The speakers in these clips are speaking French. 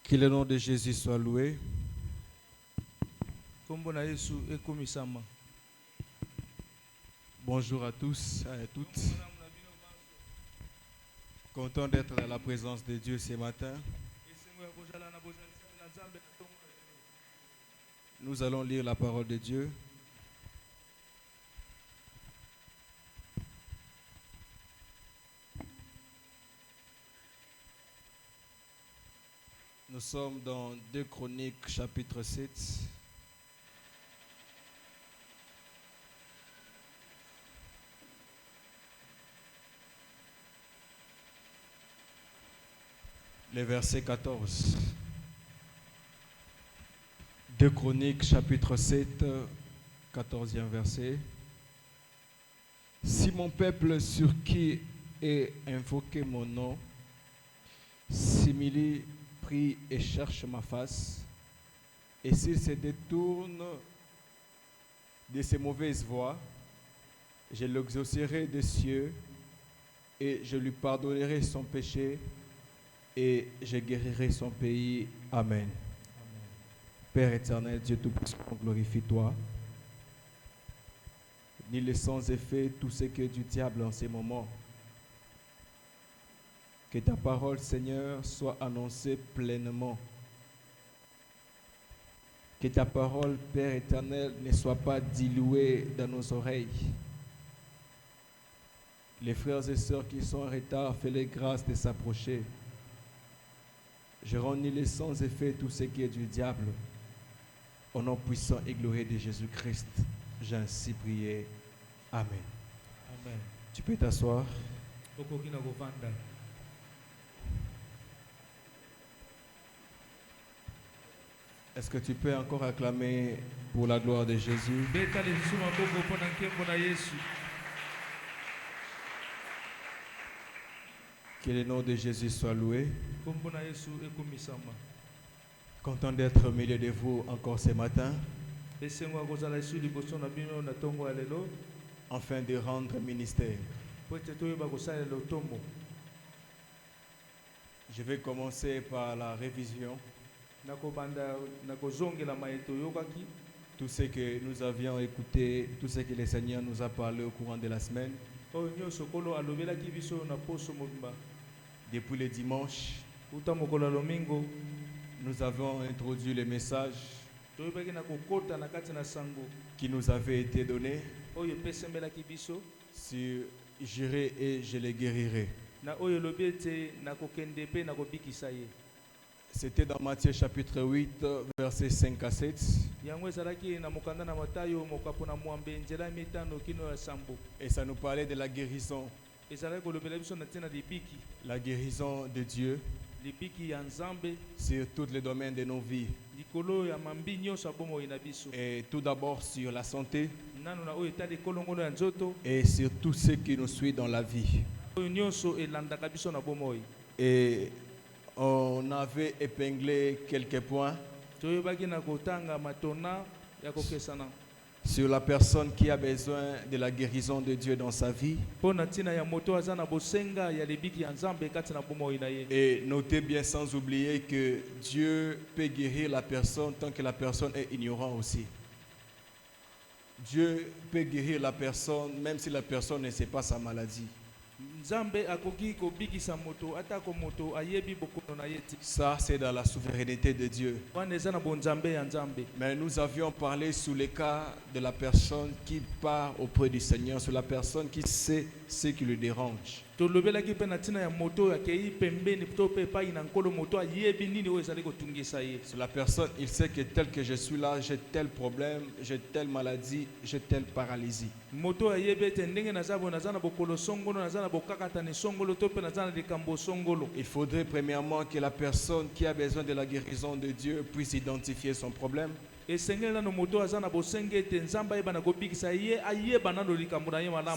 Que le nom de Jésus soit loué. Bonjour à tous et à toutes. Content d'être dans la présence de Dieu ce matin. Nous allons lire la parole de Dieu. Nous sommes dans 2 Chroniques chapitre 7. Le verset 14. 2 Chroniques chapitre 7, 14e verset. Si mon peuple sur qui est invoqué mon nom, s'humilie, prie et cherche ma face, et s'il se détourne de ses mauvaises voies, je l'exaucerai des cieux et je lui pardonnerai son péché et je guérirai son pays. Amen. Amen. Père éternel, Dieu Tout-Puissant, glorifie-toi. Ni les sans effet, tout ce qui est du diable en ces moments. Que ta parole, Seigneur, soit annoncée pleinement. Que ta parole, Père éternel, ne soit pas diluée dans nos oreilles. Les frères et sœurs qui sont en retard, fais-les grâce de s'approcher. Je renie les sans effet tout ce qui est du diable. Au nom puissant et glorieux de Jésus-Christ, j'ai ainsi prié. Amen. Amen. Tu peux t'asseoir. Est-ce que tu peux encore acclamer pour la gloire de Jésus? Que le nom de Jésus soit loué. Content d'être au milieu de vous encore ce matin, afin de rendre ministère. Je vais commencer par la révision. Tout ce que nous avions écouté, tout ce que le Seigneur nous a parlé au courant de la semaine. Depuis le dimanche, nous avons introduit le message qui nous avait été donné sur j'irai et je les guérirai. C'était dans Matthieu chapitre 8, versets 5 à 7. Et ça nous parlait de la guérison. La guérison de Dieu sur tous les domaines de nos vies. Et tout d'abord sur la santé et sur tout ce qui nous suit dans la vie. Et on avait épinglé quelques points sur la personne qui a besoin de la guérison de Dieu dans sa vie. Et notez bien sans oublier que Dieu peut guérir la personne tant que la personne est ignorante aussi. Dieu peut guérir la personne même si la personne ne sait pas sa maladie. Ça, c'est dans la souveraineté de Dieu. Mais nous avions parlé sur le cas de la personne qui part auprès du Seigneur, sur la personne qui sait ce qui le dérange. Sur la personne, il sait que tel que je suis là, j'ai tel problème, j'ai telle maladie, j'ai telle paralysie. Il faudrait premièrement que la personne qui a besoin de la guérison de Dieu puisse identifier son problème.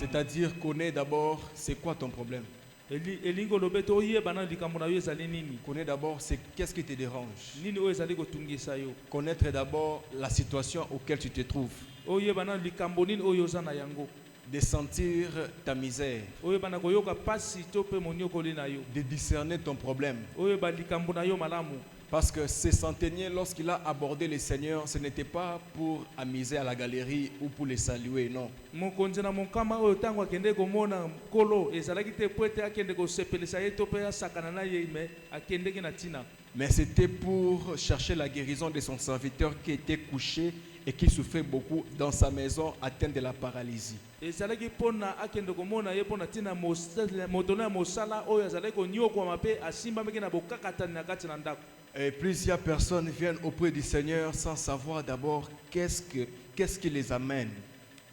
C'est-à-dire connais d'abord c'est quoi ton problème. Connais d'abord qu'est-ce qui te dérange. Connaître d'abord la situation auquel tu te trouves. De sentir ta misère, de discerner ton problème Parce que ce centenier, lorsqu'il a abordé le Seigneur, ce n'était pas pour amuser à la galerie ou pour les saluer, non. mokonzi na mokama oyo ntango akende komona nkolo ezalaki te po ete akende kosepelisa ye to mpe asakana na ye me akendeki na ntina. Mais c'était pour chercher la guérison de son serviteur qui était couché et qui souffrait beaucoup dans sa maison, atteint de la paralysie. ezalaki mpona akende komona ye mpona ntina moto na ya mosala oyo azalaki koniokwama mpe asimbamaki na bokakatani na kati na ndako. Et plusieurs personnes viennent auprès du Seigneur sans savoir d'abord qu'est-ce qui les amène.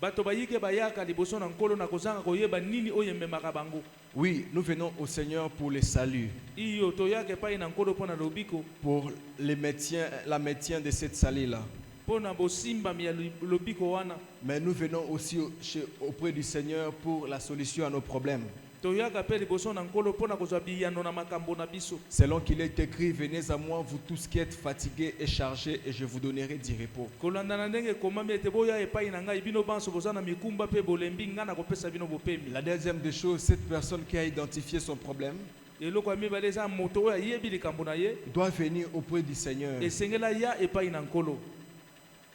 Bato bayike bayaka liboso na nkolo na kozanga koyeba nini oyo ememaka bango. Oui, nous venons au Seigneur pour le salut, iyo toyaka epai na nkolo mpona lobiko, pour la maintien de cette salie-là. mpona bosimbami ya lobiko wana. Mais nous venons aussi auprès du Seigneur pour la solution à nos problèmes. toyaka mpe liboso na nkolo mpona kozwa biyano na makambo na biso. Selon qu'il est écrit, venez à moi, vous tous qui êtes fatigués et chargés, et je vous donnerai du repos. kolanda na ndenge ekomami ete boya epai na ngai bino banso boza na mikumba mpe bolembi ngai na kopesa bino bopemi. La deuxième des choses, cette personne qui a identifié son problème eloko ya mibale eza moto oyo ayebi likambo na ye doit venir auprès du Seigneur. esengela ya epai na nkolo,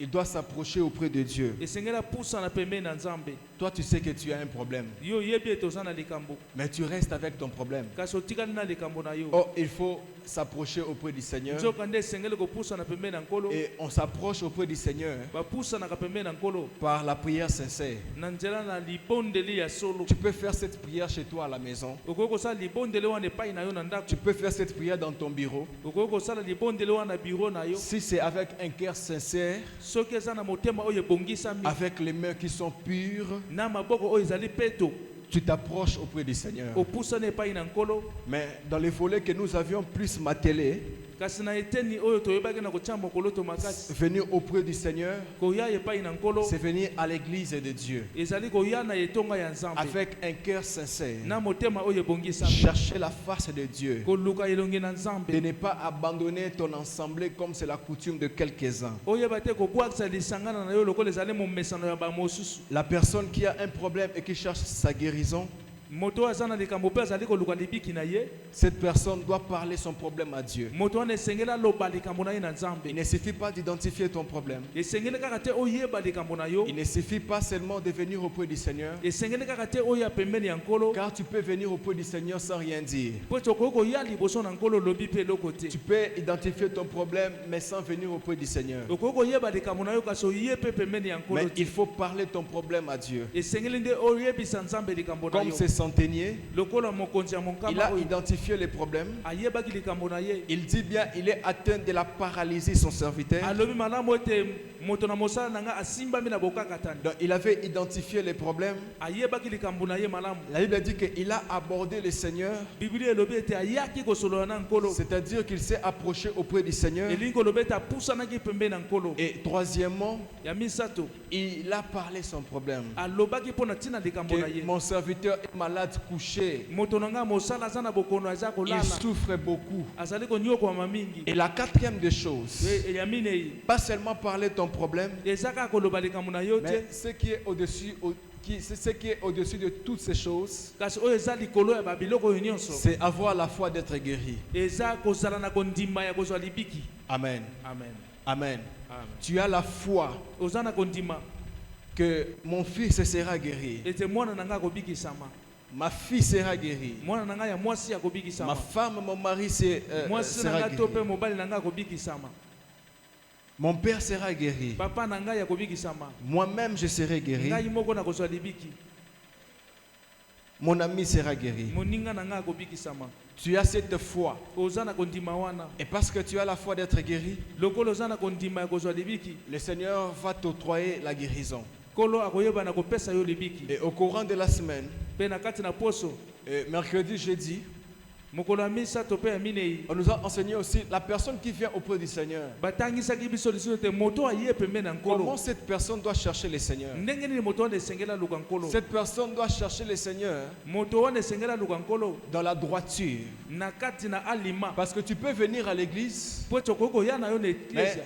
Il doit s'approcher auprès de Dieu. esengela pusa na pembeni na nzambe. Toi, tu sais que tu as un problème, yo oyebi ete oza na likambo mais tu restes avec ton problème. kasi otikali na likambo na yo. Oh, il faut s'approcher auprès du Seigneur. nzoka nde esengeli kopusa na pembeni na nkolo. Et on s'approche auprès du Seigneur bapusanaka pembeni na nkolo par la prière sincère. na nzela na libondeli ya solo. Tu peux faire cette prière chez toi à la maison. okoki kosala libondeli wana epai na yo na ndako. Tu peux faire cette prière dans ton bureau. okoki kosala libondeli wana na biro na yo. Si c'est avec un cœur sincère, soki eza na motema oyo ebongisami avec les mains qui sont pures, na maboko oyo ezali peto, tu t'approches auprès du Seigneur. opusana epai na nkolo. Mais dans les volets que nous avions plus martelés, kasi na eteni oyo toyebaki na kotia mokoloto makasi, venir auprès du Seigneur, koya epai na nkolo c'est venir à l'église de Dieu ezali koya na etonga ya nzambe avec un cœur sincère. na motema oyo ebongisami, Chercher la face de Dieu. koluka elongi na De nzambe. ne pas abandonner ton assemblée comme c'est la coutume de quelques-uns. oyeba te kobwakisa lisangana na yo lokola ezali momesano ya bamosusu. La personne qui a un problème et qui cherche sa guérison, moto oyo aza na likambo mpe azali koluka libiki na ye, cette personne doit parler son problème à Dieu. moto wana esengeli aloba likambo na ye na Il nzambe. ne suffit pas d'identifier ton problème. esengeli kaka te oyeba likambo na yo, Il ne suffit pas seulement de venir auprès du Seigneur, esengeli kaka te oya pembeni ya nkolo, car tu peux venir auprès du Seigneur sans rien dire. po ete okoki koya liboso na nkolo olobi mpe eloko te. Tu peux identifier ton problème, mais sans venir auprès du Seigneur. okoki koyeba likambo na yo kasi oye mpe pembeni ya nkolo Mais te. il faut parler ton problème à Dieu. esengeli nde oyebisa nzambe likambo na Comme yo. ce centenier, lokola mokonzi ya il monkama a oyo identifié les problèmes. ayebaki likambo na ye, Il dit bien, il est atteint de la paralysie, son serviteur. alobi malamu ete moto na mosala na ngai asimbami na bokakatani. Donc, il avait identifié les problèmes. ayebaki likambo na ye malamu. La Bible dit qu'il a abordé le Seigneur, biblia elobi ete ayaki kosolola na nkolo, c'est-à-dire qu'il s'est approché auprès du Seigneur. elingi kolobi ete apusanaki pembeni na nkolo. Et troisièmement, ya misato il a parlé son problème. alobaki mpo na ntina likambo na Que ye. mon serviteur est malade, couché. moto na ngai mosala aza na bokono aza Il kolala, souffre beaucoup. azali konyokwama mingi. Et la quatrième des choses, ya minei pas seulement parler ton problème, eza kaka koloba likambo na yo te, mais ce qui est au-dessus, ce qui est au-dessus de toutes ces choses, kasi oyo eza likolo ya babiloko oyo nyonso c'est avoir la foi d'être guéri. eza kozala na kondima ya kozwa libiki. Amen. amen Amen. amen. Tu as la foi oza na kondima que mon fils sera guéri. ete mwana na ngai akobikisama, Ma fille sera guérie. mwana na ngai ya mwasi Ma akobikisama, femme, mon mari mwasi na sera ngai to mpe guéri. mobali na ngai akobikisama, Mon père sera guéri. papa na ngai akobikisama, Moi-même, je serai guéri. ngai moko na kozwa libiki, Mon ami sera guéri. moninga na ngai akobikisama. Tu as cette foi. oza na kondima wana, Et parce que tu as la foi d'être guéri, lokola oza na kondima ya kozwa libiki, le Seigneur va t'octroyer la guérison. nkolo akoyeba na kopesa yo libiki. Et au courant de la semaine, mpe na kati na poso mercredi, jeudi, mokolo ya misato mpe ya minei, on nous a enseigné aussi la personne qui vient auprès du Seigneur. batangisaki biso lisusu ete moto aye pembeni na Comment nkolo, cette personne doit chercher le Seigneur? ndenge nini moto wana esengeli aluka nkolo. Cette personne doit chercher le Seigneur moto wana esengeli aluka nkolo dans la droiture. na kati na alima, Parce que tu peux venir à l'église, po ete okoki koya na yo na mais eklesia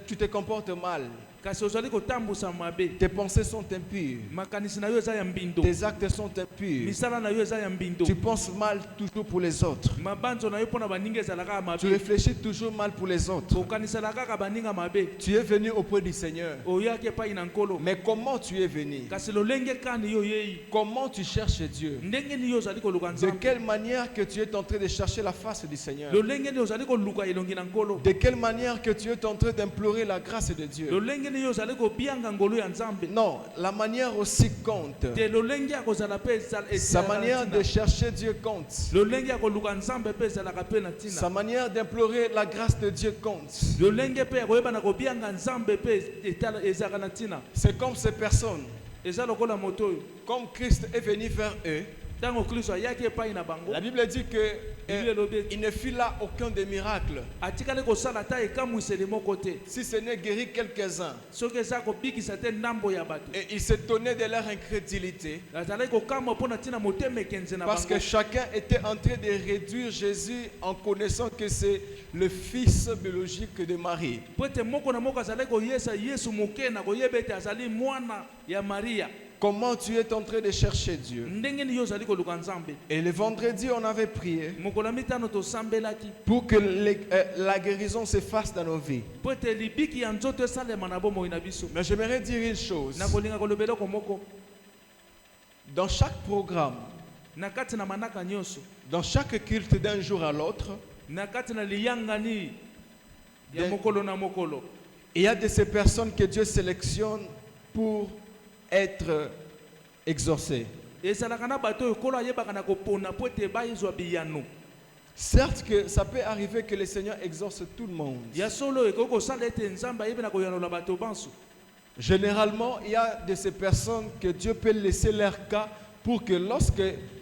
tu te comportes mal. kasi ozali kotambusa mabe, tes pensées sont impures, makanisi na yo eza ya mbindo, tes actes sont impurs, misala na yo eza ya mbindo, tu penses mal toujours pour les autres, mabanzo na yo mpona baninga ezalaka ya tu mabe, réfléchis toujours mal pour les autres. okanisala kaka baninga mabe, Tu es venu auprès du Seigneur. oyaki epai na nkolo, Mais comment tu es venu? kasi lolenge kani yo yei, Comment tu cherches Dieu? ndenge nini yo ozali koluka De nzambe, quelle manière que tu es en train de chercher la face du Seigneur? lolenge nini ozali koluka elongi na nkolo, De quelle manière que tu es en train d'implorer la grâce de Dieu? lolenge nini yo ozali kobianga ngolo ya nzambe, Non, la manière aussi compte. te lolenge ya kozala mpe Sa manière de chercher Dieu compte. lolenge ya koluka nzambe mpe ezalaka mpe na Sa ntina, manière d'implorer la grâce de Dieu compte. lolenge mpe ya koyeba na kobianga nzambe mpe ezalaka na ntina, C'est comme ces personnes. eza lokola moto oyo Comme Christ est venu vers eux, ntango kristo ayaki epai na bango, la Bible dit que Bible elobi ete il ne fit là aucun des miracles. atikali kosala ata ekamwiseli moko te, Si ce n'est guéri quelques-uns. soki eza kobikisa te ndambo ya bato, Et il s'étonnait de leur incrédulité. azalaki kokamwa mpo na ntina motema ekenze na Parce que bango, chacun était en train de réduire Jésus en connaissant que c'est le fils biologique de Marie. po ete moko na moko azalaki koyesa yesu moke na koyeba ete azali mwana ya maria. Comment tu es en train de chercher Dieu? Ndenge nini yo ozali koluka nzambe, Et le vendredi, on avait prié mokolo ya mitano tosambelaki pour que la guérison se fasse dans nos vies. po ete libiki ya nzoto esalema na bomoi na biso. Mais j'aimerais dire une chose. nakolinga koloba eloko moko, Dans chaque programme, na kati na manaka nyonso, dans chaque culte d'un jour à l'autre, na kati na liyangani ya De- mokolo na mokolo, il y a de ces personnes que Dieu sélectionne pour être exaucées. ezalaka na bato oyo kolo ayebaka na kopona po ete bayezwa biyano. Certes que ça peut arriver que le Seigneur exauce tout le monde. ya solo ekoki kosala ete nzambe ayebi na koyanola bato banso. Généralement, il y a de ces personnes que Dieu peut laisser leur cas pour que lorsque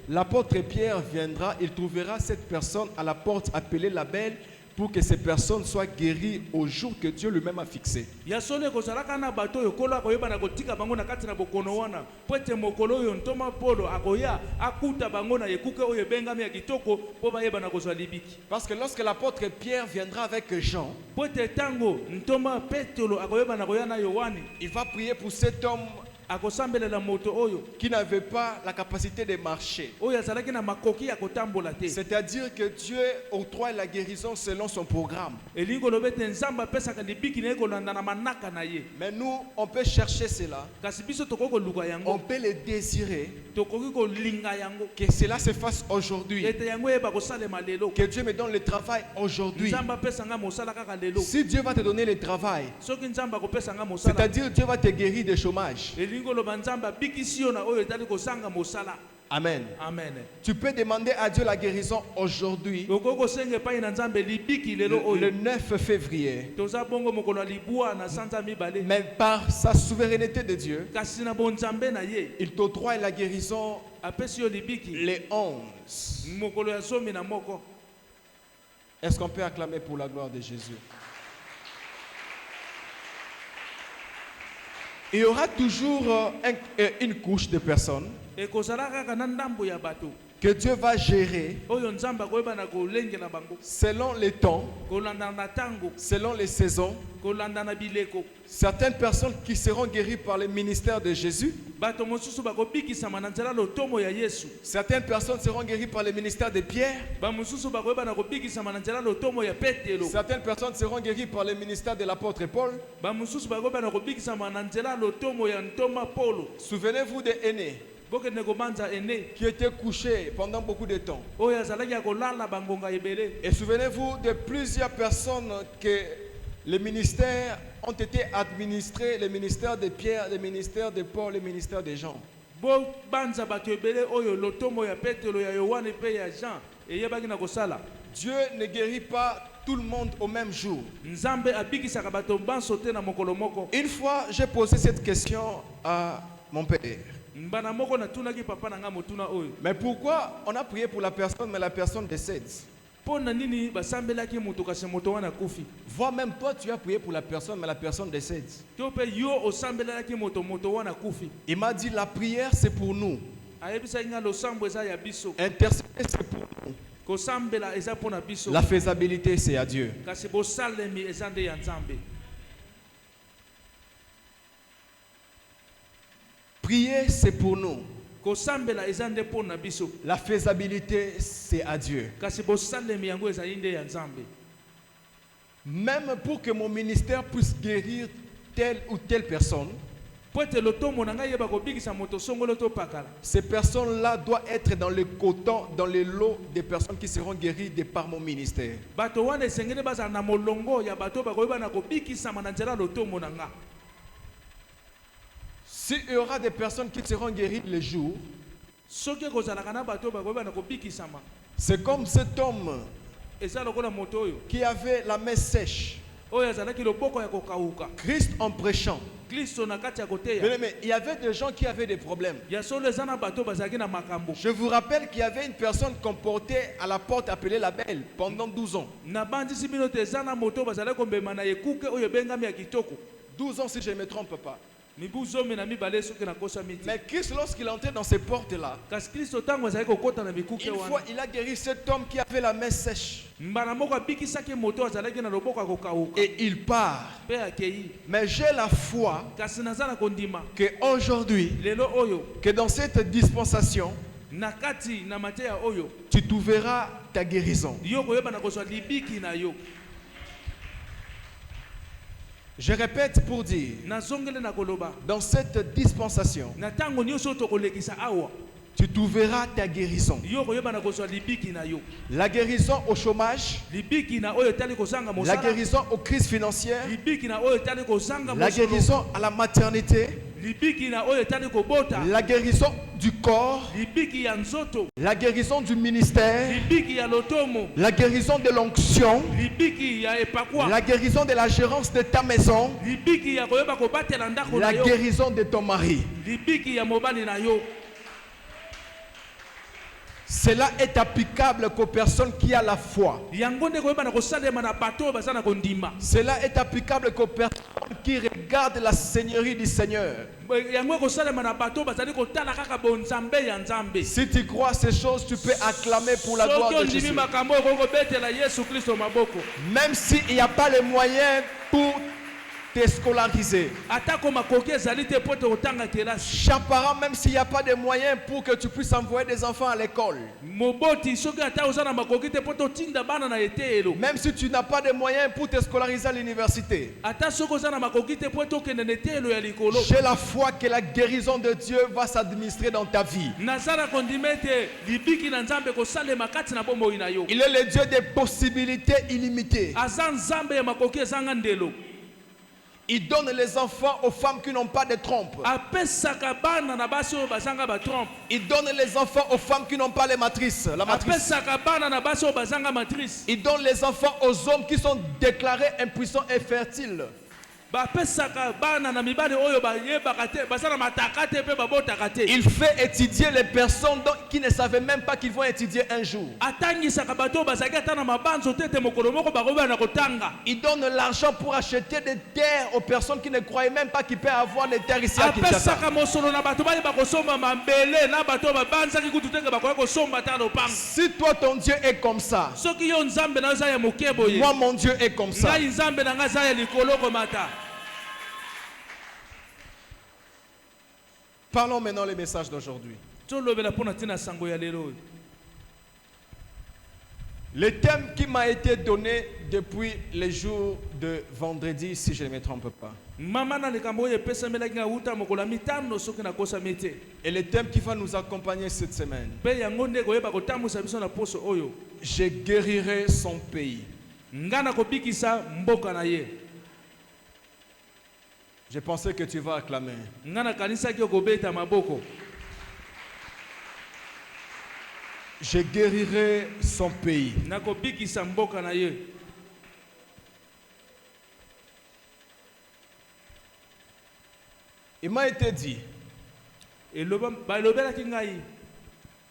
l'apôtre Pierre viendra, il trouvera cette personne à la porte appelée la belle pour que ces personnes soient guéries au jour que Dieu lui-même a fixé. ya solo ekozalaka na bato oyo kolo akoyeba na kotika bango na kati na bokono wana po ete mokolo oyo ntoma polo akoya akuta bango na ekuke oyo ebengami ya kitoko mpo bayeba na kozwa libiki. Parce que lorsque l'apôtre Pierre viendra avec Jean, po ete ntango ntoma petelo akoyeba na koya na yohane, il va prier pour cet homme akosambelela moto oyo qui n'avait pas la capacité de marcher. oyo azalaki na makoki ya kotambola te. C'est-à-dire que Dieu octroie la guérison selon son programme. elingi koloba ete nzambe apesaka libiki na ye kolanda na manaka na ye, Mais nous, on peut chercher cela, kasi biso tokoki koluka on yango, peut le désirer, tokoki kolinga yango que cela se fasse aujourd'hui. ete yango eyeba kosalema lelo, Que Dieu me donne le travail aujourd'hui. nzambe apesanga mosala kaka lelo. Si Dieu va te donner le travail, soki nzambe akopesanga mosala, c'est-à-dire Dieu va te guérir du chômage. elingi koloba nzambe abikisi yo na oyo etali kosanga mosala. Amen. Amen. Tu peux demander à Dieu la guérison aujourd'hui, okoki kosenga epai na nzambe libiki lelo le oyo 9 février. toza bongo mokolo ya libwa na sanza mibale, Mais par sa souveraineté de Dieu, kasi na bonzambe na ye il t'octroie la guérison apesi yo libiki les 11. mokolo ya zomi na moko. Est-ce qu'on peut acclamer pour la gloire de Jésus? Il y aura toujours une couche de personnes ekozala kaka na ndambo ya bato que Dieu va gérer oyo nzambe akoyeba na kolengela bango selon les temps, kolanda na ntango, selon les saisons. kolanda na bileko. Certaines personnes qui seront guéries par le ministère de Jésus. bato mosusu bakobikisama na nzela lotomo ya yesu, Certaines personnes seront guéries par le ministère de Pierre. bamosusu bakoyeba na kobikisama na nzela lotomo ya petelo, Certaines personnes seront guéries par le ministère de l'apôtre Paul. bamosusu bakoyeba na kobikisama na nzela lotomo ya ntoma polo. Souvenez-vous de Aîné bokende kobanza ene qui était couché pendant beaucoup de temps. oyo azalaki ya kolala bangonga ebele. Et souvenez-vous de plusieurs personnes que les ministères ont été administrés, le ministère de Pierre, le ministère de Paul, le ministère de Jean. bobanza bato ebele oyo lotomo ya petelo ya yohane mpe ya jean eyebaki na kosala. Dieu ne guérit pas tout le monde au même jour. nzambe abikisaka bato banso te na mokolo moko. Une fois, j'ai posé cette question à mon père. mbana moko natunaki papa na nga motuna oyo, Mais pourquoi on a prié pour la personne, mais la personne décède? mpo na nini basambelaki moto kasi moto wana kufi? Vois même toi, tu as prié pour la personne, mais la personne décède. to mpe yo osambelelaki moto wana kufi. Il m'a dit, la prière, c'est pour nous. ayebisaki nga losambo eza ya biso, Intercéder, c'est pour nous. kosambela eza mpo na biso, La faisabilité, c'est à Dieu. kasi bosalemi eza nde ya nzambe. Prier, c'est pour nous. kosambela eza nde mpo na biso La faisabilité, c'est à Dieu. kasi bosalemi yango ezali nde ya nzambe. Même pour que mon ministère puisse guérir telle ou telle personne, po ete lotomo na ngai yeba kobikisa moto songolo to pakala, ces personnes-là doivent être dans le coton, dans les lots des personnes qui seront guéries de par mon ministère. bato wana esengeli bazala na molongo ya bato bakoyeba na kobikisama na nzela lotomo na nga. S'il y aura des personnes qui seront guéries le jour, soki ekozalaka na bato bakoyeba na kobikisama, c'est comme cet homme eza lokola moto oyo qui avait la main sèche. oyo azalaki loboko ya kokauka. Christ en prêchant. Kristo na kati ya koteya Mais il y avait des gens qui avaient des problèmes. ya solo eza na bato bazalaki na makambo. Je vous rappelle qu'il y avait une personne qu'on portait à la porte appelée la Belle pendant 12 ans. na bandisi bino te eza na moto bazalaki kombema na ekuke oyo ebengami ya kitoko 12 ans si je ne me trompe pas. mibu zomi na mibale soki nakosami te. Mais Christ, lorsqu'il entrait dans ces portes-là, kasi kristo ntango azalaki kokɔta na mikuke une fois wana il a guéri cet homme qui avait la main sèche. mbala moko abikisaki moto azalaki na loboko ya kokauka Et il part. mpe akei. Mais j'ai la foi kasi naza na kondima qu'aujourd'hui, lelo oyo que dans cette dispensation, na kati na mateya oyo tu trouveras ta guérison. yo koyeba na kozwa libiki na yo. Je répète pour dire, nazongele na koloba dans cette dispensation, na ntango nyonso oyo tokolekisa awa tu trouveras ta guérison. yo koyeba na kozwa libiki na yo. La guérison au chômage, libiki na oyo etali kozanga la mosala, guérison aux crises financières, libiki na oyo etali kozanga la mosolo, guérison à la maternité, libiki na oyo etali kobota, la guérison du corps, libiki ya nzoto, la guérison du ministère, libiki ya lotomo, la guérison de l'onction, libiki ya epakwa, la guérison de la gérance de ta maison, libiki ya koyeba kobatela ndako na la yo, guérison de ton mari. libiki ya mobali na yo. Cela est applicable qu'aux personnes qui ont la foi. yango nde koyeba na kosalema na bato oyo baza na kondima. Cela est applicable qu'aux personnes qui regardent la seigneurie du Seigneur. yango ekosalema na bato oyo bazali kotala kaka bonzambe ya nzambe. Si tu crois à ces choses, tu peux acclamer pour la gloire soki de ondimi Jésus. makambo oyo kokobetela yesu kristo maboko. Même s'il n'y a pas les moyens pour te scolariser. atako makoki ezali te po te kotanga kelasi. Chaque parent, même s'il n'y a pas de moyens pour que tu puisses envoyer des enfants à l'école. moboti soki ata oza na makoki te po totinda bana na eteyelo. Même si tu n'as pas de moyens pour te scolariser à l'université. ata soki oza na makoki te po tokende na eteyelo ya likolo. J'ai la foi que la guérison de Dieu va s'administrer dans ta vie. naza na kondima ete libiki na nzambe kosalema kati na bomoi na yo. Il est le Dieu des possibilités illimitées. aza nzambe ya makoki ezanga ndelo. Il donne les enfants aux femmes qui n'ont pas de trompe. apesaka bana na basi oyo bazanga batrompe. Il donne les enfants aux femmes qui n'ont pas les matrices. La matrice. apesaka bana na basi oyo bazanga matrice. Il donne les enfants aux hommes qui sont déclarés impuissants et fertiles. bapesaka bana na mibali oyo bayebaka te baza na mataka te mpe babotaka te. Il fait étudier les personnes qui ne savaient même pas qu'ils vont étudier un jour. atangisaka bato oyo bazalaki ata na mabanzo te ete mokolo moko bakoyeba na kotanga. Il donne l'argent pour acheter des terres aux personnes qui ne croyaient même pas qu'ils peuvent avoir des terres ici à Kinshasa. apesaka mosolo na bato bayeba kosomba mabele na bato oyo babanzaki kutu teke bakoya kosomba ta lopanga. Si toi ton Dieu est comme ça, soki yo nzambe na yo eza ya moke boye, moi mon Dieu est comme ça. ngai nzambe na ngai eza ya likolo komata. Parlons maintenant les messages d'aujourd'hui. tolobela mpo na ntina sango ya lelo oyo. Le thème qui m'a été donné depuis les jours de vendredi, si je ne me trompe pas. mama na likambo oyo epesamelaki nga uta mokolo ya mitano soki nakosami te. Et le thème qui va nous accompagner cette semaine. mpe yango nde koyeba kotambusa biso na poso oyo. Je guérirai son pays. nga nakobikisa mboka na ye. Je pensais que tu vas acclamer. nga nakanisaki okobeta maboko. Je guérirai son pays. nakobikisa mboka na ye. Il m'a été dit, balobelaki ngai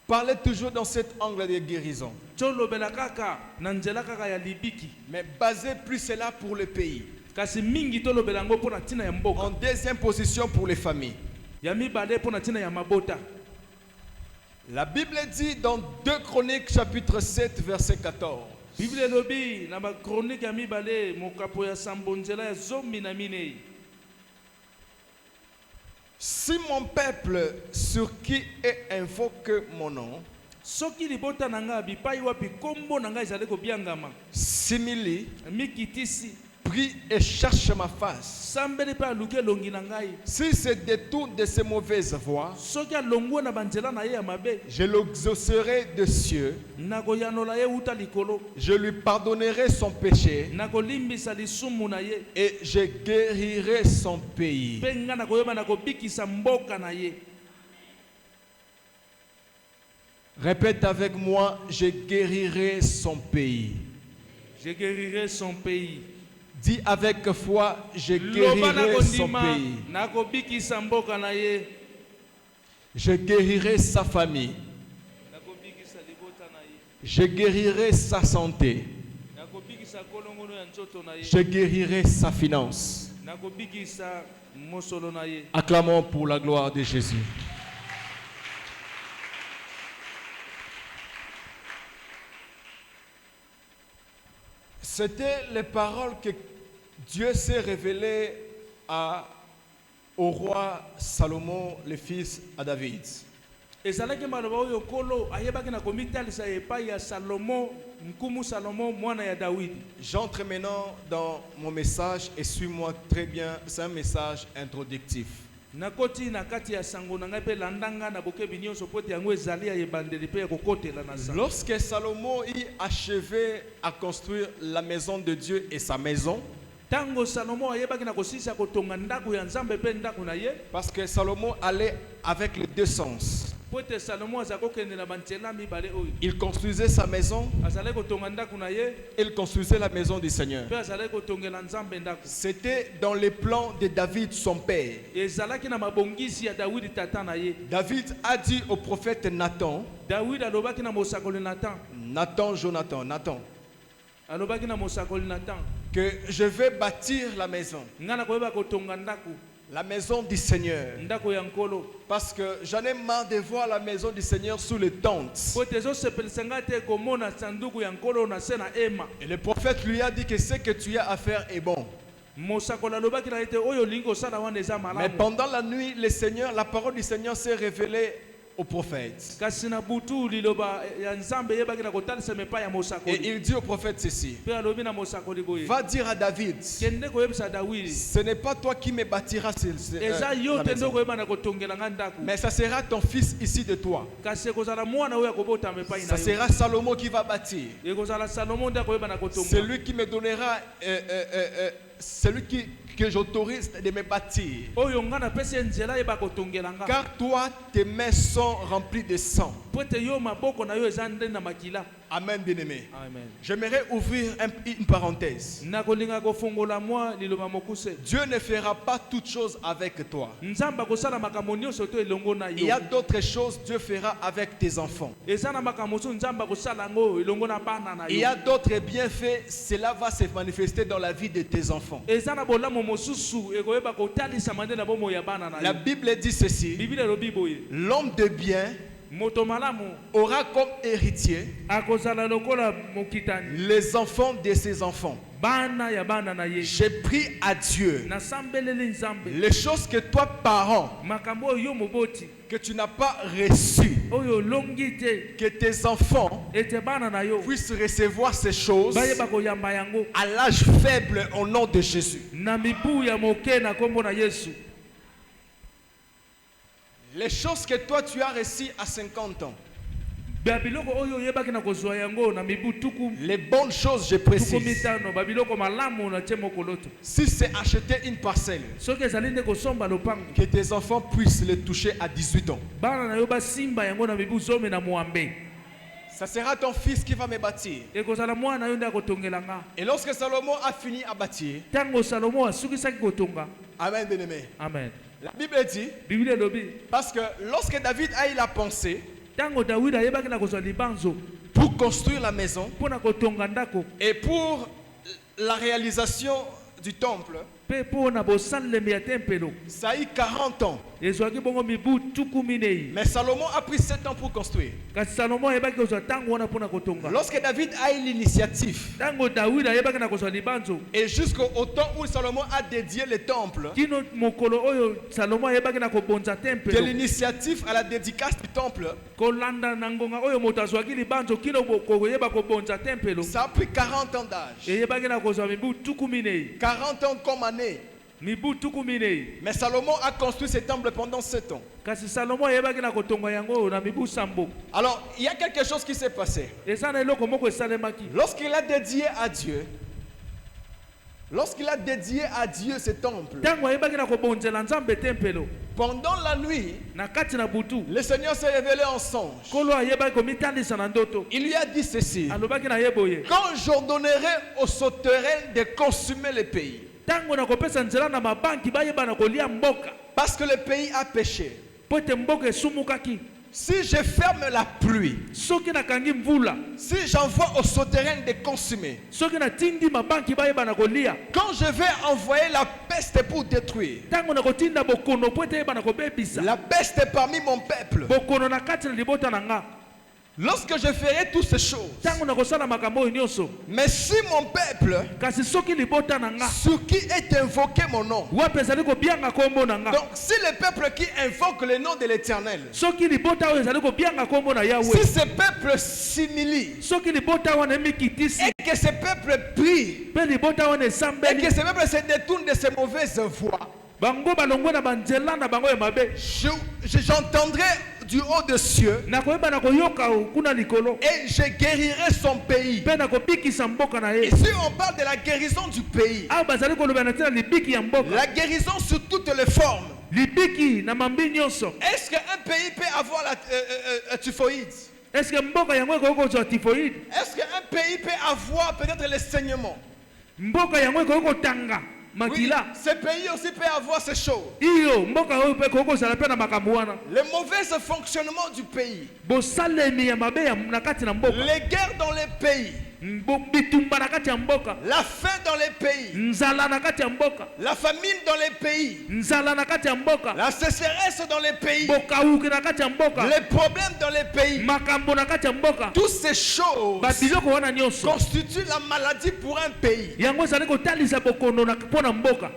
parlez toujours dans cet angle de guérison, tolobela kaka na nzela kaka ya libiki. mais basez plus cela pour le pays. kasi mingi tolobela yango mpo na ntina ya mboka. En deuxième position pour les familles. ya mibale mpo na ntina ya mabota. La Bible dit dans 2 Chroniques chapitre 7 verset 14. bible elobi na bakronike ya mibale mokapo ya sambo nzela ya zomi na minei. Si mon peuple sur qui est invoqué mon nom soki libota na ngai bipai wapi kombo na ngai ezali kobiangama s'humilie, mikitisi prie et cherche ma face, sambeli mpe aluki elongi na ngai s'il se détourne de ses mauvaises voies, soki alongwe na banzela na ye ya mabe je l'exaucerai de cieux, nakoyanola ye wuta likolo je lui pardonnerai son péché nakolimbisa lisumu na ye et je guérirai son pays. mpe ngai nakoyeba nakobikisa mboka na ye. Répète avec moi, je guérirai son pays. Je guérirai son pays. Dis avec foi, je Loba guérirai son nakondima, pays. nakobikisa mboka na ye. Je guérirai sa famille. Nakobikisa libota na ye. Je guérirai sa santé. Nakobikisa kolongono ya nzoto na ye. Je guérirai sa finance. Nakobikisa mosolo na ye. Acclamons pour la gloire de Jésus. C'était les paroles que Dieu s'est révélées au roi Salomon, le fils à David. Ezalaki maloba oyo kolo ayebaki na komitalisa epai ya Salomo, nkumu Salomo mwana ya Dawidi. J'entre maintenant dans mon message et suis-moi très bien. C'est un message introductif. Nakoti na kati ya sango na ngai pe landanga na bokebi nyonso pote yango ezali ya ebandeli pe ya kokotela na sango. Lorsque Salomon y achevait à construire la maison de Dieu et sa maison, Tango Salomo ayebaki na kosisa kotonga ndako ya Nzambe pe ndako na ye, parce que Salomon allait avec les deux sens. pote Salomo azakokende na banzela mibale oyo. Il construisait sa maison, Azali kotonga ndako na ye, il construisait la maison du Seigneur. pe azali kotongela Nzambe ndako. C'était dans les plans de David, son père. Ezalaki na mabongisi ya Dawidi tata na ye. David a dit au prophète Nathan, Dawidi alobaki na mosakoli Nathan. Nathan, Alobaki na mosakoli Nathan. que je vais bâtir la maison, Nga na koyeba kotonga ndako, la maison du Seigneur. ndako ya nkolo. Parce que j'en ai marre de voir la maison du Seigneur sous les tentes. Pote ezosepelisa ngai te komona sanduku ya nkolo na se na ema. Et le prophète lui a dit que ce que tu as à faire est bon. Mosakoli alobaki na ye te oyo olingi kosala wana eza Mais malamu. pendant la nuit, la parole du Seigneur s'est révélée au prophète. Kasi na butu liloba ya Nzambe eyebaki na kotalisa mepai ya Et mosakoli. il dit au prophète ceci, Pe alobi na mosakoli boye. va dire à David, Kende koyebisa Dawidi. ce n'est pas toi qui me bâtiras Eza yo la te maison, ndo koyeba na kotongela ngai ndako. mais ça sera ton fils ici de toi. Kasi ekozala mwana oyo akobota mepai na Ça yo. sera Salomon qui va bâtir. Ekozala Salomo nde akoyeba na kotonga. Celui qui me donnera, celui que j'autorise de me bâtir. Oyo nga napesi ye nzela yeba kotongela nga. Car toi, tes mains sont remplies de sang. Po ete yo maboko na yo eza nde na makila. Amen, bien-aimé. Amen. J'aimerais ouvrir une parenthèse. Nakolinga kofongola mwa liloba mokuse. Dieu ne fera pas toutes choses avec toi. Nzambe akosala makambo nyonso to elongo na Il y a yo. d'autres choses Dieu fera avec tes enfants. Eza na makambo mosusu Nzambe akosala yango elongo na bana na Il y a yo. d'autres bienfaits, cela va se manifester dans la vie de tes enfants. Eza na bolamu mosusu ekoyeba kotalisama nde na bomoi ya bana na La yo. Bible dit ceci, Biblia elobi boye. l'homme de bien Moto malamu aura comme héritier akozala lokola mokitani. les enfants de ses enfants. Bana ya bana na ye. J'ai pris à Dieu Nasambeleli Nzambe. les choses que toi, parent, Makambo oyo yo moboti. que tu n'as pas reçues, Oyo longi te. que tes enfants Ete bana na yo. puissent recevoir ces choses Bayeba koyamba yango. à l'âge faible au nom de Jésus. Na mibu ya moke na kombo na Yesu. Les choses que toi tu as reçues à 50 ans, Babiloko oyo yebaki na kozwa yango na mibu tuku les bonnes choses, je tuku précise. mitano babiloko malamu na tie mokoloto. Si c'est acheter une parcelle, Soki ezali nde kosomba lopango. que tes enfants puissent le toucher à 18 ans. Bana na yo basimba yango na mibu zome na mwambe. Ça sera ton fils qui va me bâtir. Ekozala mwana yo nde akotongela nga. Et lorsque Salomon a fini à bâtir, Tango Salomo asukisaki kotonga. Amen, bien-aimé. Amen. La Bible dit, Biblia elobi. parce que lorsque David a eu la pensée Tango Dawidi ayebaki na kozwa libanzo pour construire la maison mpona kotonga ndako et pour la réalisation du temple, pe pe pona bosalemi ya tempelo Ça a eu 40 ans. ezwaki bongo mibu tuku minei Mais Salomon a pris 7 ans pour construire. kasi salomo ayebaki kozwa ntango wana mpona kotonga Lorsque David a eu l'initiative, ntango dawidi ayebaki na kozwa libanzo et jusqu'au temps où Salomon a dédié le temple, kino mokolo oyo salomo ayebaki na kobonza de tempelo l'initiative à la dédicace du temple, kolanda na ngonga oyo moto azwaki libanzo kino koyeba kobonza tempelo ça a pris 40 ans d'âge. eyebaki na kozwa mibu tuku minei 40 ans comme année. mibu tuku minei Mais Salomon a construit ce temple pendant 7 ans. kasi salomo ayebaki na kotonga yango oyo na mibu sambo Alors, il y a quelque chose qui s'est passé. eza na eloko moko esalemaki Lorsqu'il a dédié à Dieu, ce temple, ntango ayebaki na kobonzela nzambe tempelo pendant la nuit, na kati na butu le Seigneur s'est révélé en songe. kolo ayebaki komitandisa na ndoto Il lui a dit ceci: alobaki na ye boye quand j'ordonnerai aux sauterelles de consumer le pays, ntango na kopesa nzela na mabanki bayeba na kolia mboka parce que le pays a péché. po ete mboka esumukaki Si je ferme la pluie, soki nakangi mvula si j'envoie aux sauterelles de consumer, soki natindi mabanki bayeba na kolia quand je vais envoyer la peste pour détruire, ntango na kotinda bokono po ete yeba na kobebisa la peste parmi mon peuple, bokono na kati na libota na nga lorsque je ferai toutes ces choses, ntango na kosala makambo oyo nyonso mais si mon peuple, kasi soki libota na nga sur qui est invoqué mon nom, wapi ezali kobianga kombo na nga donc si le peuple qui invoque le nom de l'Éternel, soki libota oyo ezali kobianga kombo na yawe si ce peuple s'humilie soki libota wana emikitisi et que ce peuple prie mpe libota wana et esambeli que ce peuple se détourne de ses mauvaises voies, bango balongwe na banzela na bango ya mabe j'entendrai du haut des cieux nakoyeba na koyoka kuna likolo et je guérirai son pays. mpe nakobikisa mboka na ye Ici on parle de la guérison du pays, awa bazali koloba na ntina libiki ya mboka la guérison sous toutes les formes. libiki na mambi nyonso Est-ce qu'un pays peut avoir la typhoïde? eske mboka yango ekoki kozwa tifoide Est-ce qu'un pays peut avoir peut-être le saignement? mboka yango ekoki kotanga Oui, makila ce pays aussi peut avoir ces choses. iyo mboka oyo mpe ekoki kozala mpe na makambo wana Le mauvais fonctionnement du pays, bosalemi ya mabe na kati na mboka les guerres dans les pays, bitumba na kati ya mboka la faim dans les pays, nzala na kati ya mboka la famine dans les pays, nzala na kati ya mboka la sécheresse dans les pays, bokawuki na kati ya mboka les problèmes dans les pays. makambo na kati ya mboka Toutes ces choses babiloko wana nyonso constituent la maladie pour un pays. yango ezali kotalisa bokono mpo na mboka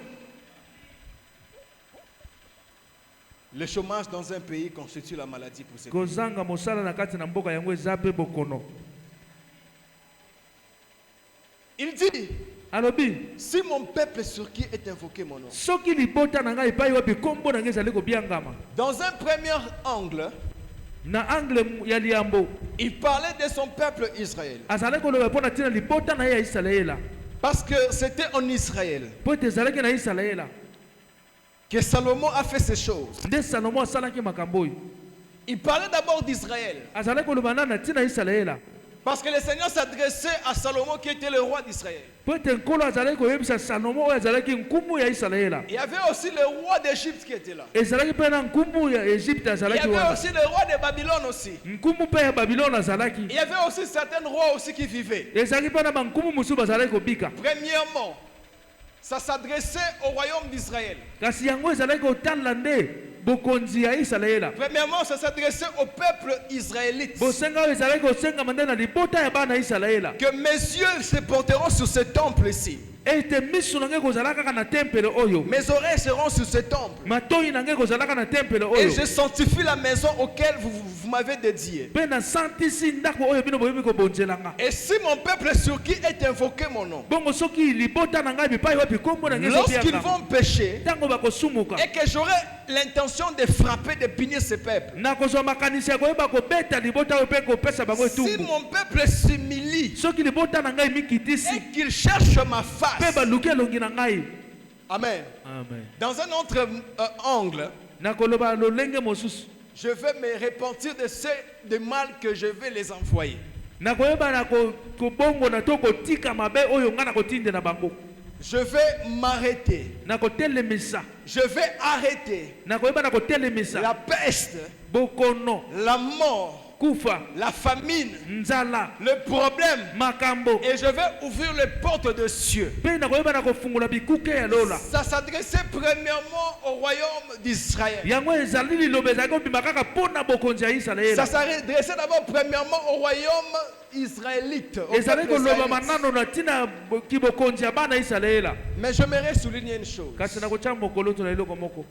Le chômage dans un pays constitue la maladie pour ce pays. kozanga mosala na kati na mboka yango eza mpe bokono Il dit, alobi si mon peuple sur qui est invoqué mon nom. soki libota na ngai epai wapi kombo na ngai ezali kobiangama Dans un premier angle, na angle ya liambo il parlait de son peuple Israël. azalaki koloba mpo na ntina libota na ye ya isalaela Parce que c'était en Israël mpo ete ezalaki na isalaela que Salomon a fait ces choses. nde salomo asalaki makambo oyo Il parlait d'abord d'Israël. azalaki koloba na ntina isalaela Parce que le Seigneur s'adressait à Salomon qui était le roi d'Israël. mpo ete nkolo azalaki koyebisa salomo oyo azalaki nkumu ya isalaela Il y avait aussi le roi d'Égypte qui était là. ezalaki mpe na nkumu ya egypte Il y azalaki avait wana aussi le roi de Babylone aussi. nkumu mpe ya babilone azalaki Il y avait aussi certains rois aussi qui vivaient. ezalaki mpe na bankumu mosusu bazalaki kobika Premièrement, ça s'adressait au royaume d'Israël. kasi yango ezalaki kotala nde bokonzi ya isalaela Premièrement, ça s'adressait au peuple israélite. bosenga oyo ezalaki kosengama nde na libota ya bana ya isalaela Que mes yeux se porteront sur ce temple ici. ete miso na ngai kozala kaka na tempele oyo Mes oreilles seront sur ce temple. matoi na ngai kozala kaka na tempele Et oyo je sanctifie la maison auquel vous m'avez dédié. mpe nasantisi ndako oyo bino boyebi kobonzelanga Et si mon peuple sur qui est invoqué mon nom, bongo soki libota na ngai bipai wapi kombo na ngai lorsqu'ils ezobianga vont pécher ntango bakosumuka et que j'aurai l'intention de frapper, de punir ce peuple, nakozwa makanisi ya koyeba kobeta libota oyo mpe kopesa bango si etumbu mon peuple s'humilie soki libota na ngai mikitisi et qu'il cherche ma mpe face, baluki elongi na ngai amen. amen Dans un autre angle, nakoloba lolenge mosusu je vais me repentir de ce de mal que je vais les envoyer. nakoyeba na kobongona to kotika mabe oyo ngai nakotindela bango Je vais m'arrêter. nakotelemisa Je vais arrêter nakoyeba nakotelemisa la peste, bokono la mort, kufa, la famine, nzala, le problème. makambo. Et je vais ouvrir les portes de cieux. Pe na koyeba na kofungula bikuke ya lola. Ça s'adressait premièrement au royaume d'Israël. Yango ezali liloba ezali kobima kaka mpona bokonzi ya Isalaela. Ça s'adressait d'abord premièrement au royaume israélite. Au Ezali peuple koloba israélite. manano na tina kibokonzi ya bana Isalaela. Mais j'aimerais souligner une chose. Kasi na kocha mokolo to na eloko moko.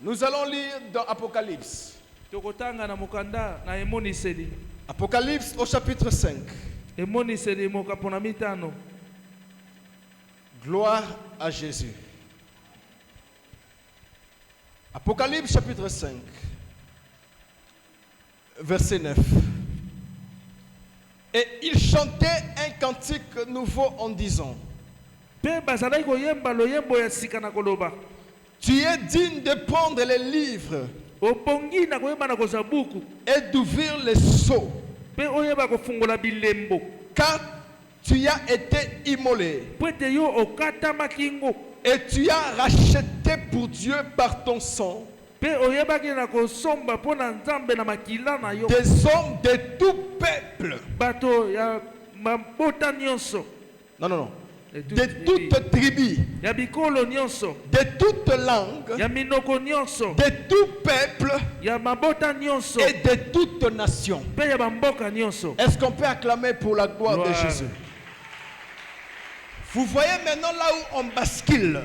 Nous allons lire dans Apocalypse. Tokotanga na mokanda na emoniseli. Apocalypse au chapitre 5. Emoniseli mokapona mitano. Gloire à Jésus. Apocalypse chapitre 5, verset 9. Et il chantait un cantique nouveau en disant: Pe bazalaki koyemba loyembo ya sika na koloba. Tu es digne de prendre les livres Opongi na koyemba na kozwa buku. et d'ouvrir les sceaux, Pe oyeba kofungola bilembo. car tu as été immolé Po ete yo okatama kingo. et tu as racheté pour Dieu par ton sang Pe oyebaki na kosomba mpo na Nzambe na makila na yo. des hommes de tout peuple. Bato ya mabota nyonso. Non, non, non. De De toutes tribus, ya bikolo nyonso. de toutes langues, Ya minoko nyonso. de tout peuple Ya mabota nyonso. et de toutes nations. Pe ya bamboka nyonso. Est-ce qu'on peut acclamer pour la gloire de Gloire. Jésus? Vous voyez maintenant là où on bascule.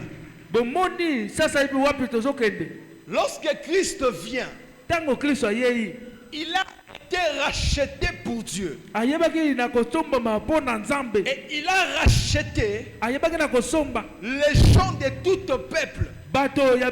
Bomoni sasa hivi wapi tozokende. Lorsque Christ vient, Tango Kristo ayei. il a été racheté pour Dieu. Ayebaki na kosomba mpo na Nzambe. Et il a racheté Ayebaki na kosomba les gens de tout peuple. bato ya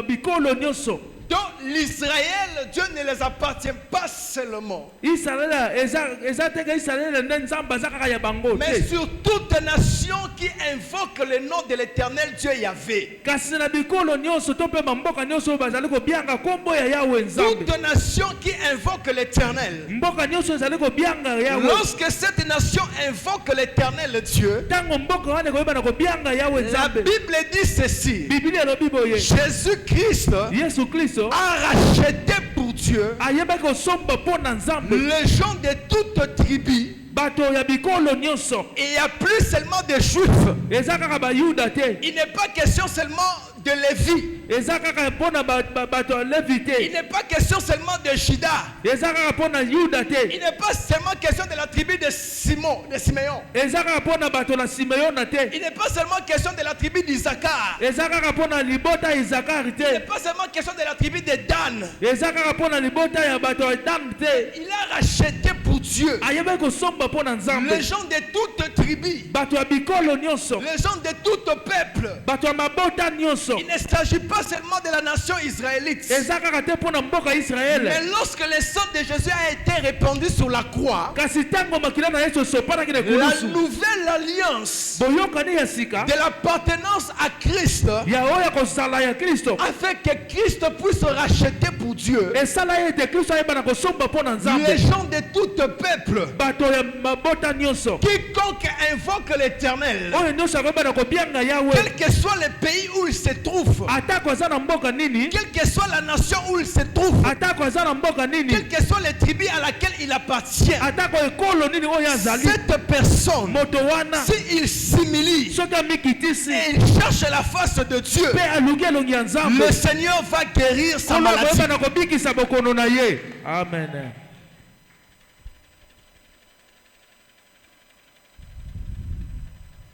bikolo nyonso. Donc l'Israël, Dieu ne les appartient pas seulement, Israela eza teke Israela nde Nzambe aza kaka ya bango mais te. sur toute nation qui invoque le nom de l'Éternel Dieu Yahvé. Kasi na bikolo nyonso to mpe bamboka nyonso bazali kobianga kombo ya Yawe Nzambe. Toute nation qui invoque l'Éternel. Mboka nyonso ezali kobianga Yawe. Lorsque cette nation invoque l'Éternel Dieu, Tango mboka wana koyeba na kobianga Yawe la Nzambe. Bible dit ceci: Biblia elobi boye. Jésus-Christ Yesu Kristo a racheté pour Dieu ayebaki kosomba mpo na Nzambe. les gens de toutes tribus. Bato ya bikolo nyonso. Et il n'y a plus seulement des Juifs. Eza kaka bayuda te. Il n'est pas question seulement de Lévi. Eza kaka mpo na bato ya Levi Il te. n'est pas question seulement de Juda. Eza kaka mpo na Yuda te. Il n'est pas seulement question de la tribu de Simon, de Siméon. Eza kaka mpo na bato na Simeona te. Il n'est pas seulement question de la tribu d'Isaacar. Eza kaka mpo na libota ya Isakari Il n'est te. pas seulement question de la tribu de Dan. Eza kaka mpo na libota ya bato ya Dan te. Il a racheté pour Dieu Ayebaki kosomba mpo na Nzambe. les gens de toutes tribus, Bato ya bikolo nyonso. les gens de tout peuple. Bato ya mabota nyonso. Il ne s'agit pas seulement de la nation israélite. Eza kaka te mpo na mboka Israele. Mais lorsque le sang de Jésus a été répandu sur la croix, Kasi tango makila na Yesu esopanaki na la ekulusu. nouvelle alliance Boyokani ya sika. de l'appartenance à Christ Ya oyo ya kozala ya Kristo. a fait que Christ puisse racheter pour Dieu Esala ye ete Kristo ayeba na kosomba mpo na les Nzambe. gens de tout peuple. Bato ya mabota nyonso. Quiconque invoque l'Éternel, Oyo nyonso akoyeba na kobianga Yawe. quel que soit le pays où il se trouve, Atako aza na mboka nini? quelle que soit la nation où il se trouve, Atako aza na mboka nini? quelle que soit les tribus à laquelle il appartient, Atako ekolo nini oyo azali? cette personne, Moto wana s'il s'humilie soki amikitisi et il cherche la face de Dieu, mpe aluki elongi ya Nzambe, le Seigneur va guérir sa Nkolo maladie. akoyeba na kobikisa bokono na ye. Amen.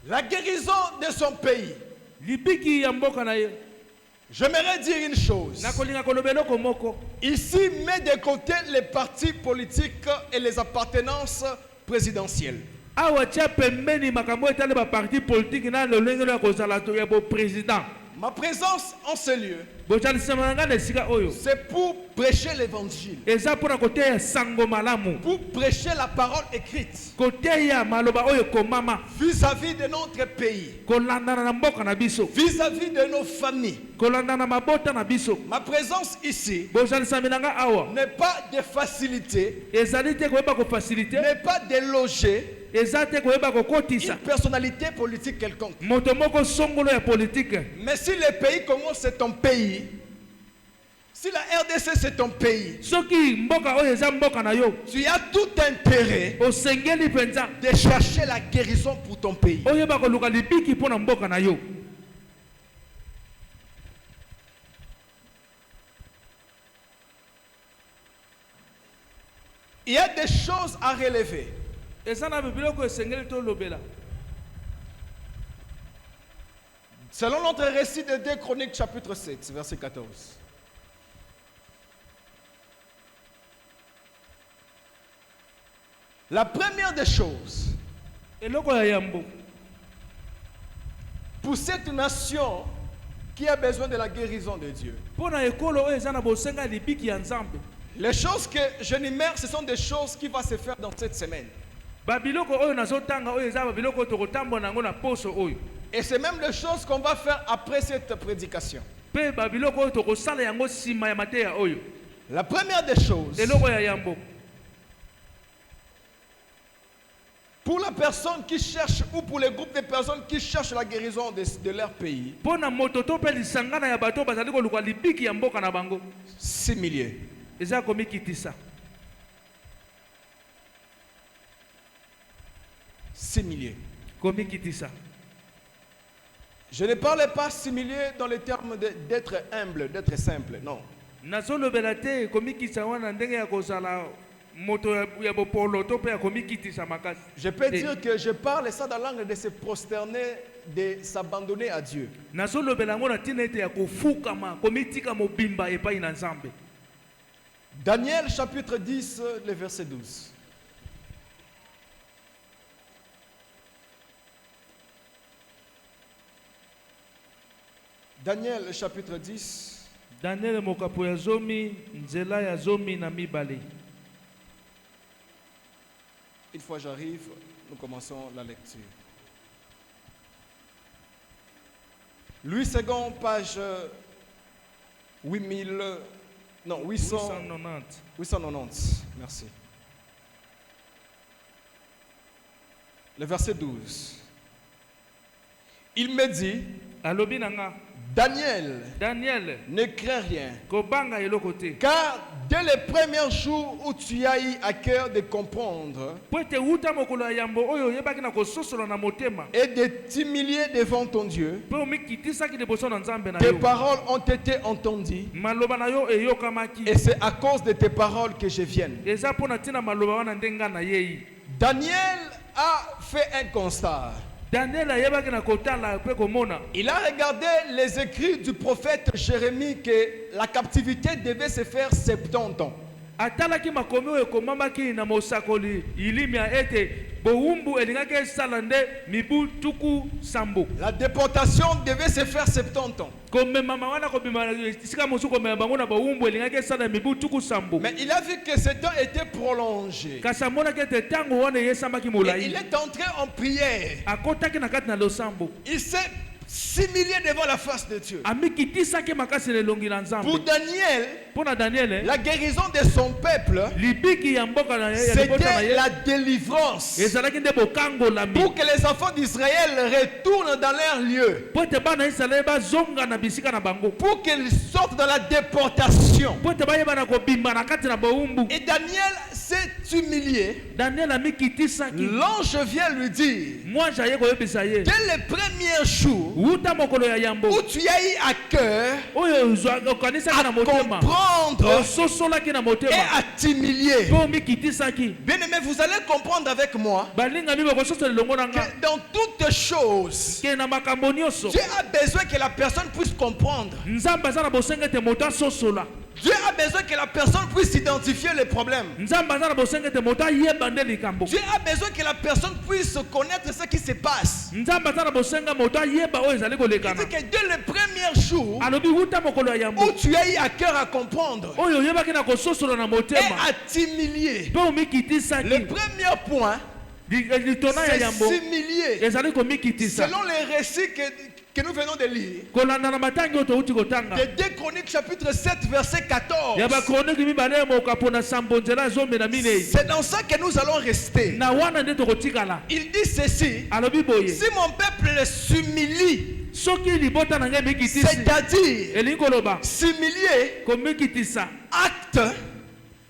La guérison de son pays. Libiki ya mboka na ye. J'aimerais dire une chose. Nakolinga koloba eloko moko. Ici, met de côté les partis politiques et les appartenances présidentielles. Awa tia pembeni makambo etali ba parti politique na lolenge na kozala to ya bo président. Ma présence en ce lieu, Botalisema nga na esika oyo. c'est pour prêcher l'évangile, Eza mpona koteya sango malamu. pour prêcher la parole écrite Koteya maloba oyo komama. vis-à-vis de notre pays, Kolandana na mboka na biso. vis-à-vis de nos familles. Kolandana mabota na biso. Ma présence ici Bozalisami na nga awa. n'est pas de facilité, Ezali te koyeba kofacilité. n'est pas de loger Eza te koyeba kokotisa. une personnalité politique quelconque. Moto moko songolo ya politique. Mais si le pays Congo c'est ton pays, Si la RDC c'est ton pays, soki mboka oyo eza mboka na yo tu as tout intérêt osengeli mpenza de chercher la guérison pour ton pays. oyeba koluka libiki mpo na mboka na yo. Il y a des choses à relever. eza na biloko esengeli tolobela. Selon notre récit de 2 Chroniques chapitre 7, verset 14. La première des choses, eloko ya yambo pour cette nation qui a besoin de la guérison de Dieu, mpo na ekolo oyo eza na bosenga libiki ya nzambe, les choses que j'énumère, ce sont des choses qui vont se faire dans cette semaine. babiloko oyo nazotanga oyo eza babiloko oyo tokotambola nango na poso oyo, Et c'est même les choses qu'on va faire après cette prédication. mpe babiloko oyo tokosala yango nsima ya mateya oyo. La première des choses, eloko ya yambo pour la personne qui cherche ou pour les groupes de personnes qui cherchent la guérison de leur pays, mpo na moto to mpe lisangana ya bato bazali koluka libiki ya mboka na bango, 6 milliers. eza komikitisa 6 milliers. komikitisa. Je ne parle pas 6 milliers dans les termes d'être humble, d'être simple, non. nazolobela te komikitisa wana ndenge ya kozala moto ya bopolo to mpe ya komikitisa makasi. Je peux dire que je parle ça dans l'angle de se prosterner, de s'abandonner à Dieu. nazolobela yango na ntina ete ya kofukama komitika mobimba epai na nzambe. Daniel chapitre 10, le verset 12. Daniel chapitre 10. Daniel mokapo ya zomi nzela ya zomi na mibale. Une fois j'arrive, nous commençons la lecture. Louis II, page 890. Merci. Le verset 12. Il me dit, alobi nanga Daniel, ne crains rien. kobanga eloko te, Car dès les premiers jours où tu as eu à cœur de comprendre po ete wuta mokolo ya yambo oyo oyebaki na kososola na motema et de t'humilier devant ton Dieu, mpe omikitisaki liboso na nzambe na tes yo, paroles ont été entendues maloba na yo eyokamaki, et c'est à cause de tes paroles que je viens. eza mpo na ntina maloba wana nde nga na yei. Daniel a fait un constat. Daniel ayebaki na kotala mpe komona, Il a regardé les écrits du prophète Jérémie que la captivité devait se faire 70 ans. atalaki makomi oyo ekomamaki na mosakoli ilimi ya ete bowumbu elingaki esala nde mibu tuku sambo. La déportation devait se faire 70 ans. komemama wana kobima esika mosusu komema bango na bowumbu elingaki esala mibu tuku sambo. Mais il a vu que ce temps était prolongé. kasi amonaki ete ntango wana eyesambaki Et molai, il est entré en prière. akotaki na kati na losambo, Il s'est s'humilié devant la face de Dieu. amikitisaki makasi na elongi na Pour nzambe. Daniel, mpo na Daniel la guérison de son peuple, libiki ya mboka na ye ya libota na c'était ye la délivrance. ezalaki nde bokangolambi Pour que les enfants d'Israël retournent dans leur lieu. mpo ete bana ya Isalaele bazonga na bisika na bango, Pour qu'ils sortent dans la déportation. mpo ete bayeba na kobimba na kati na bowumbu. Et Daniel s'est humilié. Daniel amikitisaki, L'ange vient lui dire, mwanja aye koyebisa ye, dès les premiers jours wuta mokolo ya yambo où tu as eu à cœur oyo okanisaki na à motema, comprendre ososolaki na et motema à t'humilier. mpe omikitisaki. Bien aimé, vous allez comprendre avec moi balingami bakososola elongo na nga que dans toutes choses, ke na makambo nyonso Dieu a besoin que la personne puisse comprendre. nzambe aza na bosenga ete moto asosola, Dieu a besoin que la personne puisse identifier les problèmes. nzambe aza na bosenga ete moto ayeba nde likambo, Dieu a besoin que la personne puisse connaître ce qui se passe. nzambe aza na bosenga moto ayeba oyo ezali Il kolekana. dit que dès les premiers jours alobi wuta mokolo ya où yambo tu as eu à cœur à comprendre oyo oyebaki na kososola na et motema à t'humilier. mpe omikitisaki. Le premier point, litona ya c'est yambo s'humilier. ezali komikitisa Selon les récits que nous venons de lire, kolanda na matangi oyo touti kotanga de 2 Chroniques chapitre 7 verset 14, ya bakroniki mibale mokapo na sambo nzela ya zomi na minei, c'est dans ça que nous allons rester. na wana nde tokotikala. Il dit ceci, alobi boye, si mon peuple s'humilie, soki libota na ngai mikitisi c'est-à-dire elingi koloba s'humilier, komikitisa acte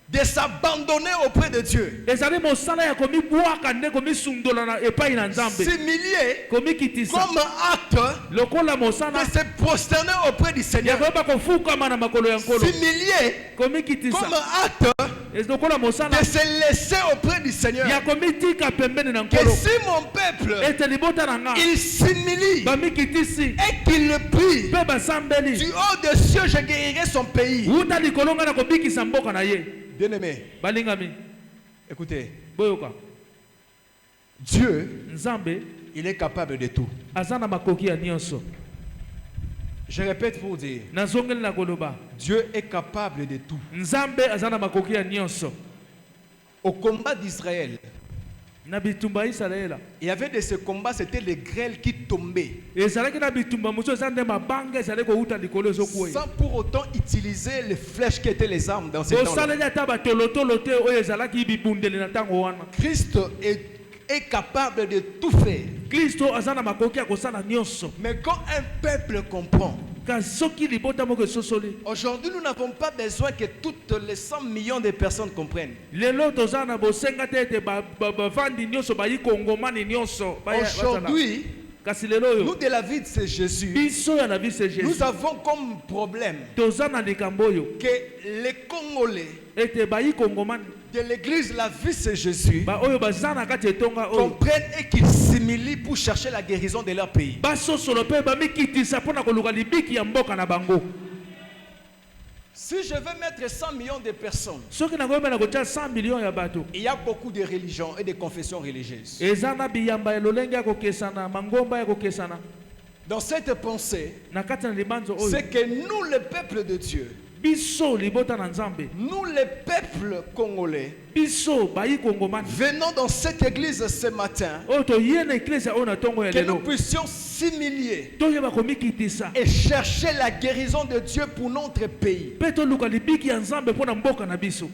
de s'abandonner auprès de Dieu. ezali mosala ya komibwaka nde komisundola na epai na nzambe S'humilier komikitisa comme acte lokola de mosala se prosterner auprès du ya Seigneur. koyeba kofukama na makolo ya nkolo S'humilier komikitisa comme acte lokola mosala de se laisser auprès du Seigneur. ya komitika pembeni na Que nkolo si mon peuple, ete libota na nga il s'humilie bamikitisi et qu'il le prie, mpe basambeli du haut des cieux, je guérirai son pays. wuta likolo nga na kobikisa mboka na ye Bien-aimé, balingami écoutez, boyoka Dieu, nzambe il est capable de tout. aza na makoki ya nyonso Je répète pour dire, nazongeli na koloba Dieu est capable de tout. nzambe aza na makoki ya nyonso Au combat d'Israël, na bitumba ya isalaela il y avait de ce combat, c'était les grêles qui tombaient, ezalaki na bitumba mosusu eza nde mabanga ezali kowuta likolo ezokwea sans pour autant utiliser les flèches qui étaient les armes dans ces temps-là. bosaleli ata batolotolo te oyo ezalaki bibundeli na ntango wana Christ est capable de tout faire. kristo aza na makoki ya kosala nyonso Mais quand un peuple comprend, kasi soki libota moko esosoli aujourd'hui nous n'avons pas besoin que toutes les 100 millions de personnes comprennent. lelo toza na bosenga te ete bavandi nyonso bayi kongomani nyonso Aujourd'hui, kasi lelo nous oyo de la vie de ce Jésus, biso ya na vie se jésus nous avons comme problème toza na likambo oyo que les Congolais ete bayi kongomani de l'église La Vie c'est Jésus oyo baza na kati etonga oyo comprennent et qu'ils s'humilient pour chercher la guérison de leur pays. basosolo mpe bamikitisa mpo na koluka libiki ya mboka na bango Si je veux mettre 100 millions de personnes, soki nakoyebela kotia 100 million ya bato il y a beaucoup de religions et de confessions religieuses. eza na biyamba ya lolenge ya kokesana mangomba ya kokesana Dans cette pensée, na kati na libanzo oyo c'est que nous, le peuple de Dieu, biso libota na nzambe nous, le peuple congolais, biso bayi kongomani venons dans cette église ce matin, oyo toye na eklesa oyo na ntongo ya que nous lelo puissions s'humilier toyeba komikitisa et chercher la guérison de Dieu pour notre pays. mpe toluka libiki ya nzambe mpo na mboka na biso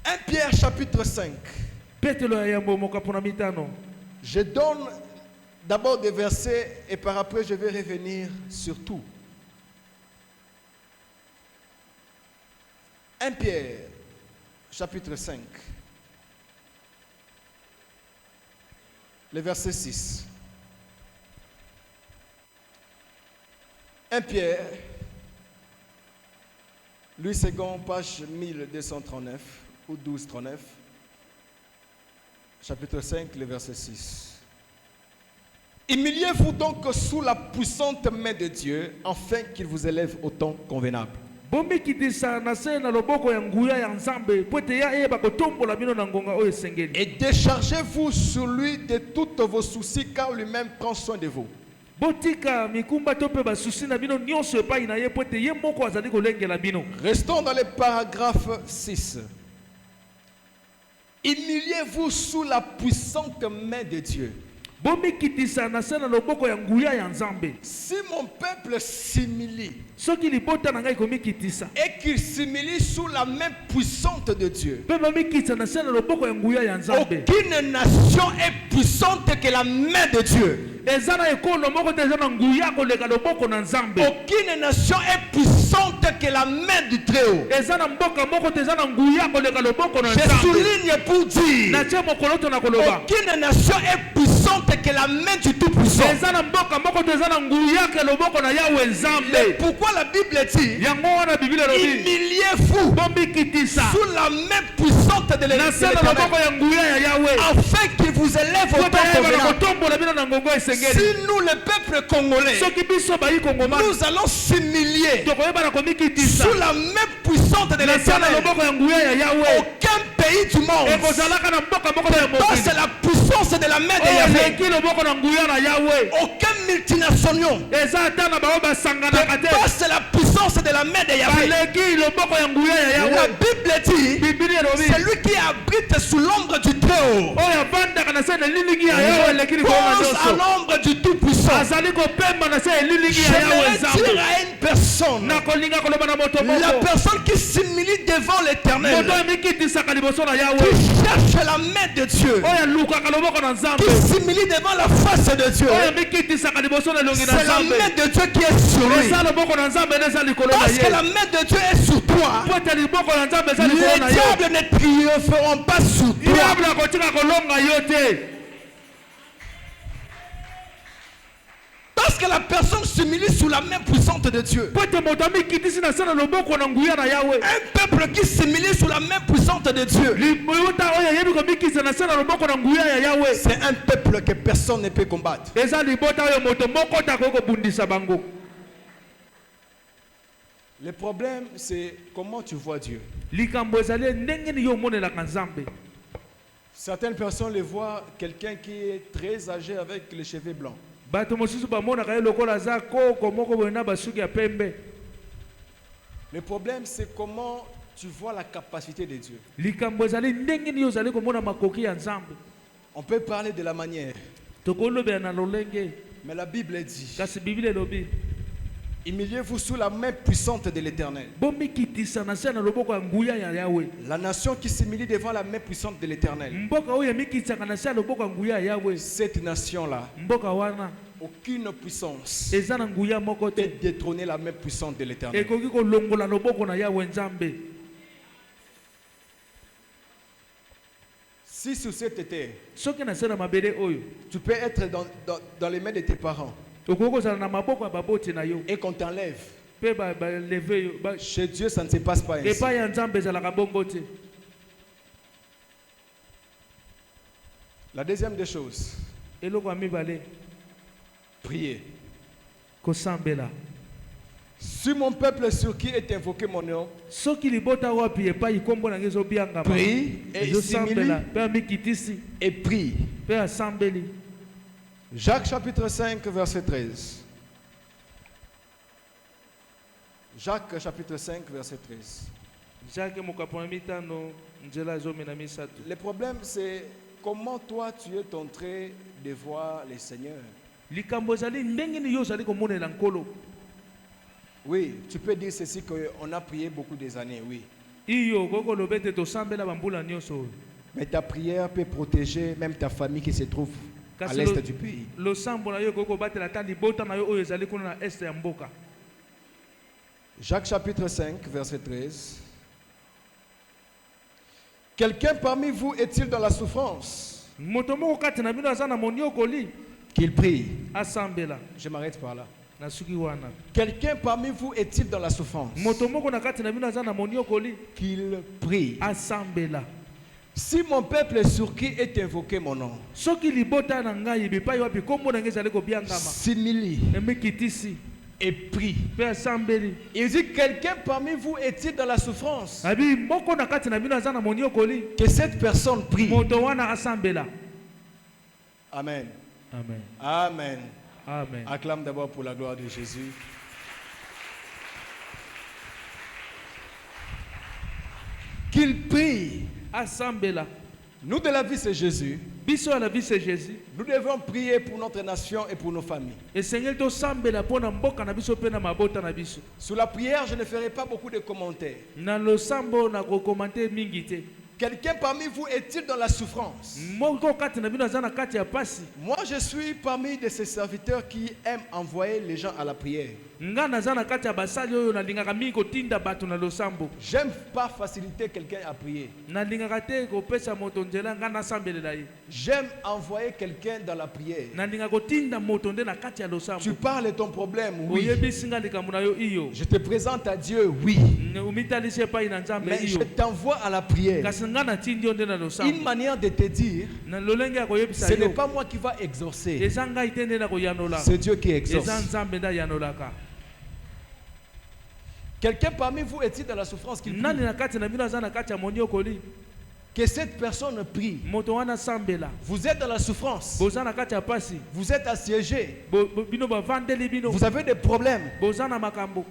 1 Pierre chapitre 5. petelo ya yambo mokapo na mitano Je donne d'abord des versets et par après je vais revenir sur tout. 1 Pierre chapitre 5. Le verset 6. 1 Pierre, Louis II, page 1239 ou 1239. Chapitre 5, le verset 6. Humiliez-vous donc sous la puissante main de Dieu, afin qu'il vous élève au temps convenable. bomikitisa na se na loboko ya nguya ya nzambe po ete ya eyeba kotombola bino na ngonga oyo esengeli Et déchargez-vous sur lui de tous vos soucis, car lui-même prend soin de vous. botika mikumba to mpe basusi na bino nyonso epai na ye po ete ye moko azali kolengela bino Restons dans le paragraphe 6. Humiliez-vous sous la puissante main de Dieu. bomikitisa na se na loboko ya nguya ya nzambe Si mon peuple s'humilie soki libota na ngai komikitisa et qu'il s'humilie sous la main puissante de Dieu, mpe bamikitisa na se na loboko ya nguya ya nzambe aucune nation est puissante que la main de Dieu. eza na ekolo moko te eza na nguya koleka loboko na nzambe Aucune nation est puissante que la main du Très-Haut. eza na mboka moko te eza na nguya koleka loboko na Je nzambe souligne pour dire, natie mokolo to na koloba aucune nation est puissante que la main du Tout-Puissant. eza na mboka moko te eza na nguya ke loboko na yawe Mais nzambe pourquoi la Bible dit, yango wana biblia elobi humiliez-vous bomikitisa sous la main puissante de na se na l'Éternel, loboko ya nguya ya yawe afin qu'il vous élève au po temps tayeba na convenable. kotombola bino na ngongo esengeli Si nous, le peuple congolais, soki biso bayi kongomani nous allons s'humilier tokoyeba na komikitisa sous la main puissante de na se na l'Éternel, loboko ya nguya ya yawe aucun pays du monde ekozalaka na mboka moko te ya dépasse mokili la puissance de la main de oyo Yahvé. eleki loboko na nguya na yawe Aucun multinational eza ata na bango basanganaka te dépasse la puissance de la main de Yahvé. baleki loboko ya nguya ya La yawe Bible dit, biblia elobi celui qui abrite sous l'ombre du Très-Haut oyo avandaka na se na lilingi ya yawe eleki likolo na pose à nyonso l'ombre du Tout-Puissant. personne. azali kopemba na se elilingi ya J'aimerais Yawe dire Nzambe. à une personne, Nakolinga koloba na moto la moko. personne qui s'humilie devant l'Éternel, Moto amikitisaka liboso na Yawe. qui cherche la main de Dieu, Oyo alukaka loboko na Nzambe. qui s'humilie devant la face de Dieu, Oyo amikitisaka liboso na elongi na c'est la Nzambe. main de Dieu qui est sur lui. Eza loboko na Nzambe nde eza likolo na Parce que ye. la main de Dieu est sur toi. Po ete liboko na Nzambe eza Les likolo na yo. diables ne triompheront pas sur toi. Diable akotika kolonga yo te. Parce que la personne s'humilie sous la main puissante de Dieu. Po ete moto amikitisi na se na loboko na nguya na Yawe. Un peuple qui s'humilie sous la main puissante de Dieu, Limuta oyo ayebi komikisa na se na loboko na nguya ya Yawe. c'est un peuple que personne ne peut combattre. Eza libota oyo moto moko takoki kobundisa bango. Le problème, c'est comment tu vois Dieu. Likambo ezali ndenge nini yo omonelaka Nzambe. Certaines personnes le voient quelqu'un qui est très âgé avec les cheveux blancs. Bato mosusu bamonaka ye lokola aza koko moko boye na basuki ya pembe. Le problème, c'est comment tu vois la capacité de Dieu. Likambo ezali ndenge nini yo ozali komona makoki ya Nzambe. On peut parler de la manière, Tokolobela na lolenge mais la Bible dit, kasi Biblia elobi humiliez-vous sous la main puissante de l'Éternel. bomikitisa na se na loboko ya nguya ya Yawe. La nation qui s'humilie devant la main puissante de l'Éternel, Mboka oyo emikitisaka na se ya loboko ya nguya ya Yawe. cette nation-là, Mboka wana aucune puissance eza na nguya moko peut te. détrôner la main puissante de l'Éternel. Ekoki kolongola loboko na Yawe Nzambe. Si sur cette terre, Soki na se na mabele oyo tu peux être dans les mains de tes parents okoki kozala na maboko ya baboti na yo et qu'on t'enlève, mpe baleve yo chez Dieu, ça ne se passe pas ainsi. epai ya Nzambe ezalaka bongo te. La deuxième des choses, Eloko ya mibale prier. kosambela. Si mon peuple sur qui est invoqué mon nom, Soki libota wapi epai kombo na ngai ezobiangama prie et ezosambela s'humilie mpe amikitisi et prie. mpe asambeli. Jacques chapitre 5, verset 13. Jacques chapitre 5, verset 13. Jacques mokapona mitano nzela zomi na misato. Le problème, c'est comment toi tu es en train de voir le Seigneur. Likambo ezali ndenge nini yo ozali komonela nkolo. Oui, tu peux dire ceci qu'on a prié beaucoup des années, oui. Iyo okoki koloba ete tosambela bambula nyonso oyo. Mais ta prière peut protéger même ta famille qui se trouve à Kasi l'est du pays. losambo na yo okoki kobatela ata libota na yo oyo ezali kuna na este ya mboka. Jacques chapitre 5, verset 13. Quelqu'un parmi vous est-il dans la souffrance? Moto moko kati na bino aza na moniokoli Qu'il prie. asambela Je m'arrête par là. na suki wana. Quelqu'un parmi vous est-il dans la souffrance? Moto moko na kati na bino aza na moniokoli Qu'il prie. asambela. Si mon peuple sur qui est invoqué mon nom Soki libota na ngai bipai wapi kombo na ngai ezali kobiangama s'humilie emikitisi et prie. mpe asambeli. Il dit, quelqu'un parmi vous est-il dans la souffrance? Abi moko na kati na bino aza na moniokoli Que cette personne prie. moto wana asambela. Amen. Amen. Amen. Amen. Acclame d'abord pour la gloire de Jésus. Qu'il prie. Asambela. Nous de la vie, c'est Jésus. Biso ya la vie c'est Jésus. Nous devons prier pour notre nation et pour nos familles. Esengeli tosambela mpo na mboka na biso mpe na mabota na biso. Sur la prière, je ne ferai pas beaucoup de commentaires. Na losambo na kokomante mingi te. Quelqu'un parmi vous est-il dans la souffrance? Moko kati na bino aza na kati ya pasi. Moi, je suis parmi de ces serviteurs qui aiment envoyer les gens à la prière. Nga naza na kati ya basali oyo nalingaka mingi kotinda bato na losambo. J'aime pas faciliter quelqu'un à prier. Nalingaka te kopesa moto nzela nga nasambelela ye. J'aime envoyer quelqu'un dans la prière. Nalingaka kotinda moto nde na kati ya losambo. Tu parles de ton problème, oui. Oyebisi nga likambo na yo iyo. Je te présente à Dieu, oui. Umitalisi epai na Nzambe Mais je iyo. t'envoie à la prière. Kasi nga natindi yo nde na Une losambo. manière de te dire, Na lolenge ya koyebisa ce n'est yo. pas moi qui va exaucer. Eza ngai te nde na koyanola. C'est Dieu qui exauce. Eza Nzambe nde ayanolaka. Quelqu'un parmi vous est-il dans la souffrance qu'il Nani prie? na kati na bino aza na kati ya moniokoli. Que cette personne prie. Moto wana sambela. Vous êtes dans la souffrance. Boza na kati ya pasi. Vous êtes assiégé. Bino bavandeli bino. Vous avez des problèmes. Boza na makambo.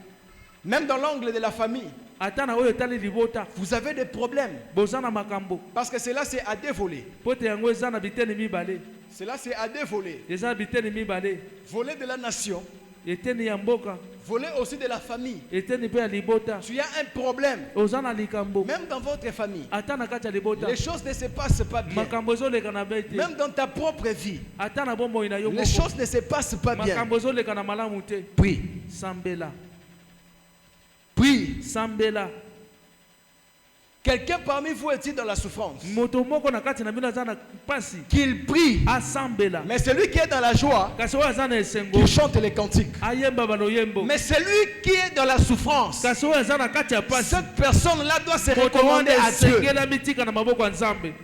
Même dans l'angle de la famille. ata na oyo etali libota vous avez des problèmes. boza na makambo Parce que cela, c'est à dévoler. po te yango eza na biteni mibale Cela, c'est à dévoler. eza na biteni mibale Voler de la nation, eteni ya mboka voler aussi de la famille. eteni mpe ya libota Tu as un problème, oza na likambo même dans votre famille. ata na kati ya libota Les choses ne se passent pas bien. makambo ezoleka na be te Même dans ta propre vie, ata na bomoi na yo les moko choses ne se passent pas bien. makambo ezoleka na malamu te Prie, sambela prie. sambela Quelqu'un parmi vous est-il dans la souffrance? moto moko na kati na bino aza na mpasi Qu'il prie. asambela Mais celui qui est dans la joie, kasi oyo aza na esengo qu'il chante les cantiques. ayemba baloyembo Mais celui qui est dans la souffrance, kasi oyo aza na kati ya pasi cette personne-là doit se moto recommander wana à Dieu. esengela mitika na maboko ya nzambe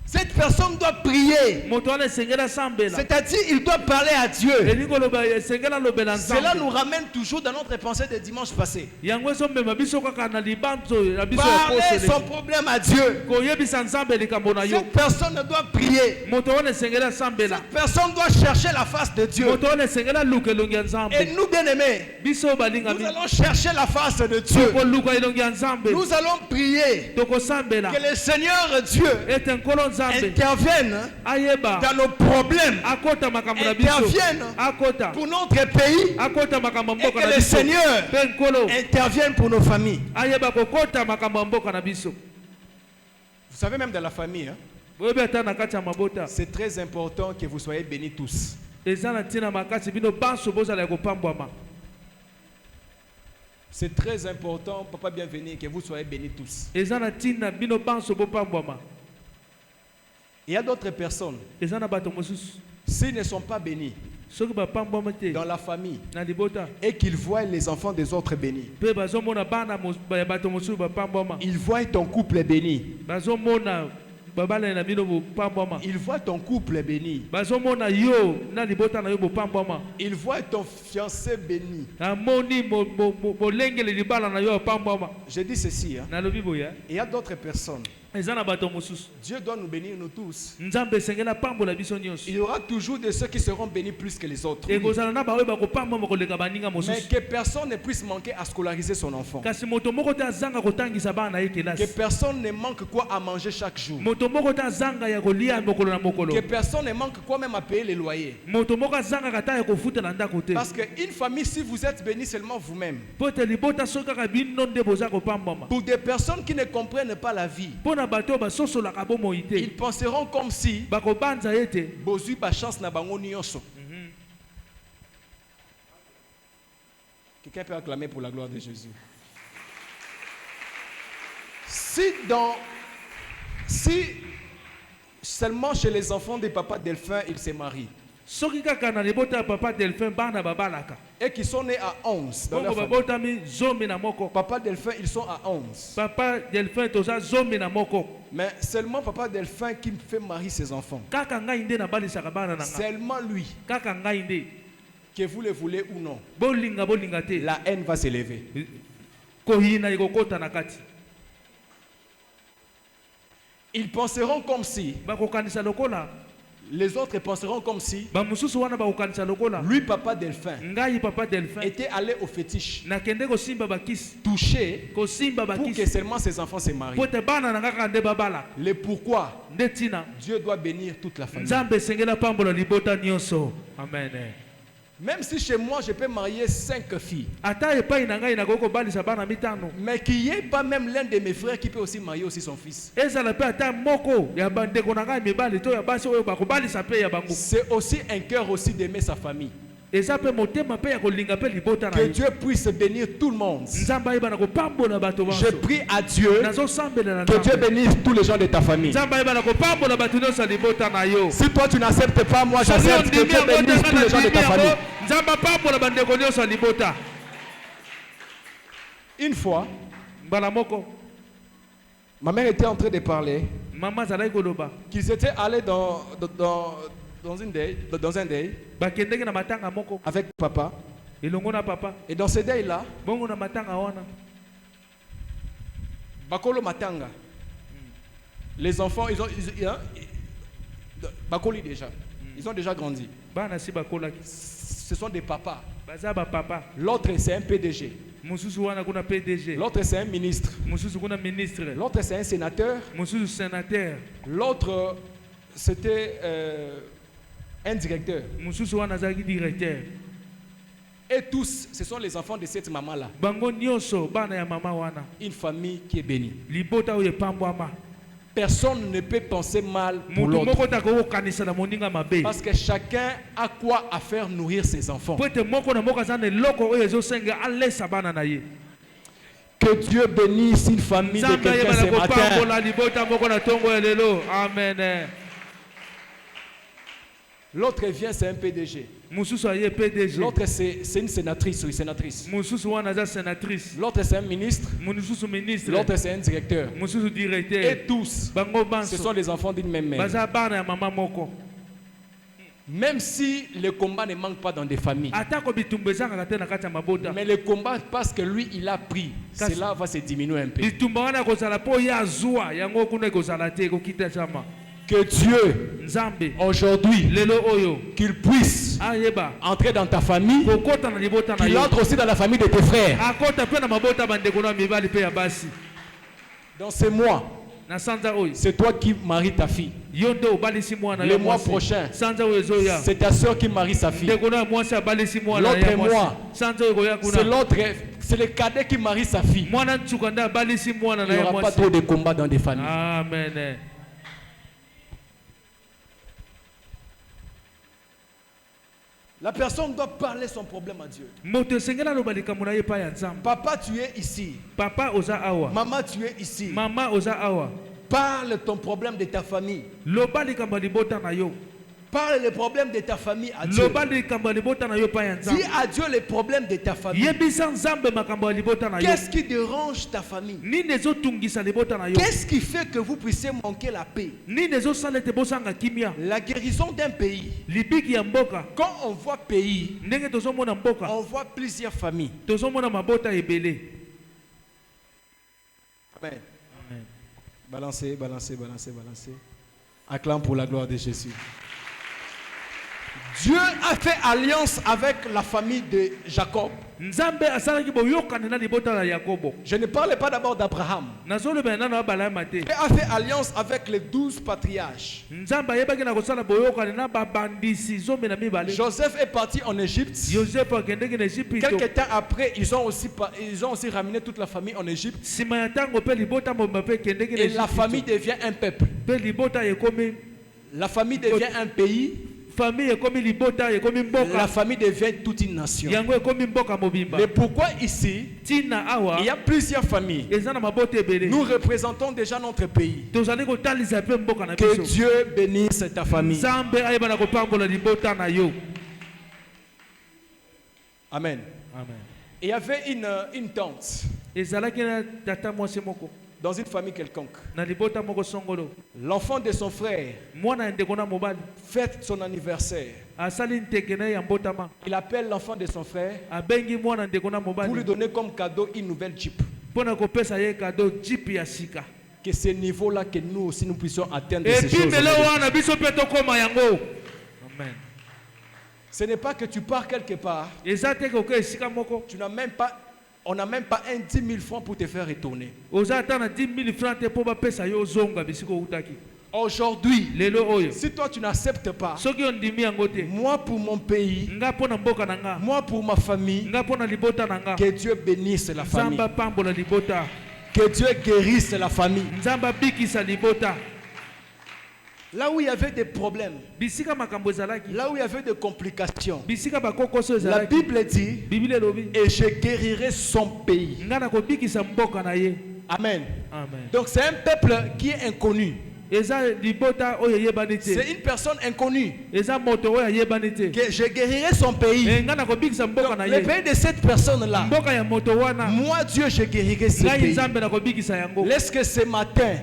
Cette personne doit prier. moto wana esengela asambela C'est-à-dire, il doit parler à Dieu. elingi koloba esengela alobela Cela nzambe nous ramène toujours dans notre pensée de dimanche passé. yango ezomema biso kaka na libanzo ya biso ya Parler son posele problème à Dieu. koyebisa nzambe likambo na yo Cette personne doit prier. moto wana esengela asambela Cette personne doit chercher la face de Dieu. moto wana esengela luka elongi ya Et nzambe nous, bien-aimés, biso nous balingami allons chercher la face de Dieu. tokoluka elongi ya nzambe Nous allons prier tokosambela que le Seigneur Dieu ete nkolo nzambe intervienne ayeba dans nos problèmes, akota makambo na biso intervienne akota pour notre pays akota makambo ya et mboka que na le biso Seigneur mpe nkolo intervienne pour nos familles. ayeba kokota makambo ya mboka na biso Vous savez, même dans la famille, hein, boyebi ata na kati ya mabota c'est très important que vous soyez bénis tous. eza na ntina makasi bino banso bozala ya kopambwama C'est très important, papa bienvenu, que vous soyez bénis tous. eza na ntina bino banso bopambwama Il y a d'autres personnes, eza na bato mosusu s'ils ne sont pas bénis soki bapambwama te dans la famille na libota et qu'ils voient les enfants des autres bénis, mpe bazomona bana ya bato mosusu bapambwama ils voient ton couple béni, bazomona babalani na bino bopambwama ils voient ton couple béni, bazomona yo na libota na yo bopambwama ils voient ton fiancé béni. amoni bolengele libala na yo opambwama Je dis ceci, hein, nalobi boya il y a d'autres personnes. eza na bato mosusu Dieu doit nous bénir, nous tous. nzambe esengeli apambola biso nyonso Il y aura toujours de ceux qui seront bénis plus que les autres. Oui. ekozala na baoyo bakopambwama koleka baninga Mais mosusu que personne ne puisse manquer à scolariser son enfant. kasi moto moko te azanga kotangisa bana na ye Que kelasi personne ne manque quoi à manger chaque jour. moto moko te azanga ya kolia mokolo na mokolo Que personne ne manque quoi même à payer les loyers. moto moko azangaka ta ya kofutela ndako te Parce qu'une famille, si vous êtes béni seulement vous-même, mpo te libota soki kaka bino nde boza kopambwama pour des personnes qui ne comprennent pas la vie, mpo na bato oyo basosolaka bomoi te ils penseront comme si bakobanza ye te bozui ba chance na bango nyonso. Quelqu'un peut acclamer pour la gloire de Jésus. Si seulement chez les enfants des papas Delphin, ils se marient soki kaka na libota ya papa delphin bana babalaka et qui sont nés à 11 dans bongo leur famille. babotami zomi na moko Papa Delphin, ils sont à 11. papa delphin toza zomi na moko Mais seulement Papa Delphin qui fait marier ses enfants. kaka ngai nde nabalisaka bana na nga Seulement lui, kaka ngai nde que vous le voulez ou non, bolinga te la haine va s'élever. kohina ekokota na kati Ils penseront comme si, bakokanisa lokola les autres penseront comme si, bamosusu wana bakokanisa lokola lui, Papa Delphin, ngai papa delphin était allé au fétiche, nakende kosimba bakisi touché kosimba pour que bakisi seulement ses enfants se marient. po te bana na nga kaka nde babala Le pourquoi, nde ntina Dieu doit bénir toute la famille. nzambe esengeli apambola libota nyonso amen Même si chez moi, je peux marier 5 filles, ata epai na ngai nakoki kobalisa bana mitano mais qu'il n'y ait pas même l'un de mes frères qui peut aussi marier aussi son fils. ezala mpe ata moko ya bandeko na ngai mibali to ya basi oyo bakobalisa mpe ya bango C'est aussi un cœur aussi d'aimer sa famille. eza mpe motema mpe ya kolinga mpe libota na Que ye Dieu puisse bénir tout le monde. nzambe ayeba na kopambola bato Je banso prie à Dieu nazosambela na que Dieu nzambe bénisse tous les gens de ta famille. nzambe ayeba na kopambola bato nyonso ya libota na yo Si toi tu n'acceptes pas, moi soki j'accepte que ondimi Dieu yango bénisse ndenge tous les gens de nandimi ta famille. yango nzambe apambola bandeko nyonso ya libota Une fois, mbala moko ma mère était en train de parler mama azalaki koloba qu'ils étaient allés dans un deuil bakendeki na matanga moko avec papa. elongo na papa Et dans ce deuil-là, bongo na matanga wana Bakolo Matanga, les enfants, Bakoli déjà, ils ont déjà grandi. bana si bakolaki Ce sont des papas. baza bapapa L'autre, c'est un PDG. Mususu wana kuna PDG. L'autre, c'est un ministre. Mususu kuna ministre. L'autre, c'est un sénateur. Mususu sénateur. L'autre, c'était un directeur. Mususu wana zaki directeur. Et tous, ce sont les enfants de cette maman-là. Bango nyonso bana ya mama wana. Une famille qui est bénie. Libota oye pambwama. Personne ne peut penser mal pour l'autre. Parce que chacun a quoi à faire nourrir ses enfants. Que Dieu bénisse une famille de quelqu'un ce matin. Amen. L'autre vient, c'est un PDG. L'autre, c'est une sénatrice ou une sénatrice. L'autre, c'est un ministre. L'autre, c'est un directeur. Et tous, ce sont les enfants d'une même mère. Même si le combat ne manque pas dans des familles. Mais le combat, parce que lui, il a pris, cela va se diminuer un peu. Que Dieu, aujourd'hui, qu'il puisse entrer dans ta famille, qu'il entre aussi dans la famille de tes frères. Dans ce mois, c'est toi qui maries ta fille. Le mois prochain, c'est ta soeur qui marie sa fille. L'autre mois, c'est l'autre, c'est le cadet qui marie sa fille. Il n'y aura pas trop de combats dans des familles. Amen. La personne doit parler son problème à Dieu. Papa, tu es ici. Maman, tu es ici. Parle ton problème de ta famille. Parle le problème de ta famille à Dieu. Dis à Dieu les problèmes de ta famille. Qu'est-ce qui dérange ta famille? Qu'est-ce qui fait que vous puissiez manquer la paix? La guérison d'un pays. Quand on voit pays, on voit plusieurs familles. Amen. Balancez. Acclame pour la gloire de Jésus. Dieu a fait alliance avec la famille de Jacob. Je ne parle pas d'abord d'Abraham. Dieu a fait alliance avec les 12 patriarches. Joseph est parti en Égypte. Quelque temps après, ils ont aussi ramené toute la famille en Égypte. Et la famille devient un peuple. La famille devient un pays. La famille devient toute une nation. Mais pourquoi ici, il y a plusieurs familles? Nous représentons déjà notre pays. Que Dieu bénisse ta famille. Amen. Il y avait une tante dans une famille quelconque. L'enfant de son frère fête son anniversaire. Il appelle l'enfant de son frère pour lui donner comme cadeau une nouvelle Jeep. Que ce niveau-là, que nous aussi nous puissions atteindre ces choses. Amen. Ce n'est pas que tu pars quelque part. Tu n'as même pas. On n'a même pas 10 000 francs pour te faire retourner. Aujourd'hui, si toi tu n'acceptes pas, moi pour mon pays, moi pour ma famille, que Dieu bénisse la famille. Que Dieu guérisse la famille. Là où il y avait des problèmes, là où il y avait des complications, la Bible dit, et je guérirai son pays. Amen. Donc c'est un peuple qui est inconnu. C'est une personne inconnue. Que je guérirai son pays. Donc, le pays de cette personne-là, moi Dieu, je guérirai ce pays. Laisse que ce matin,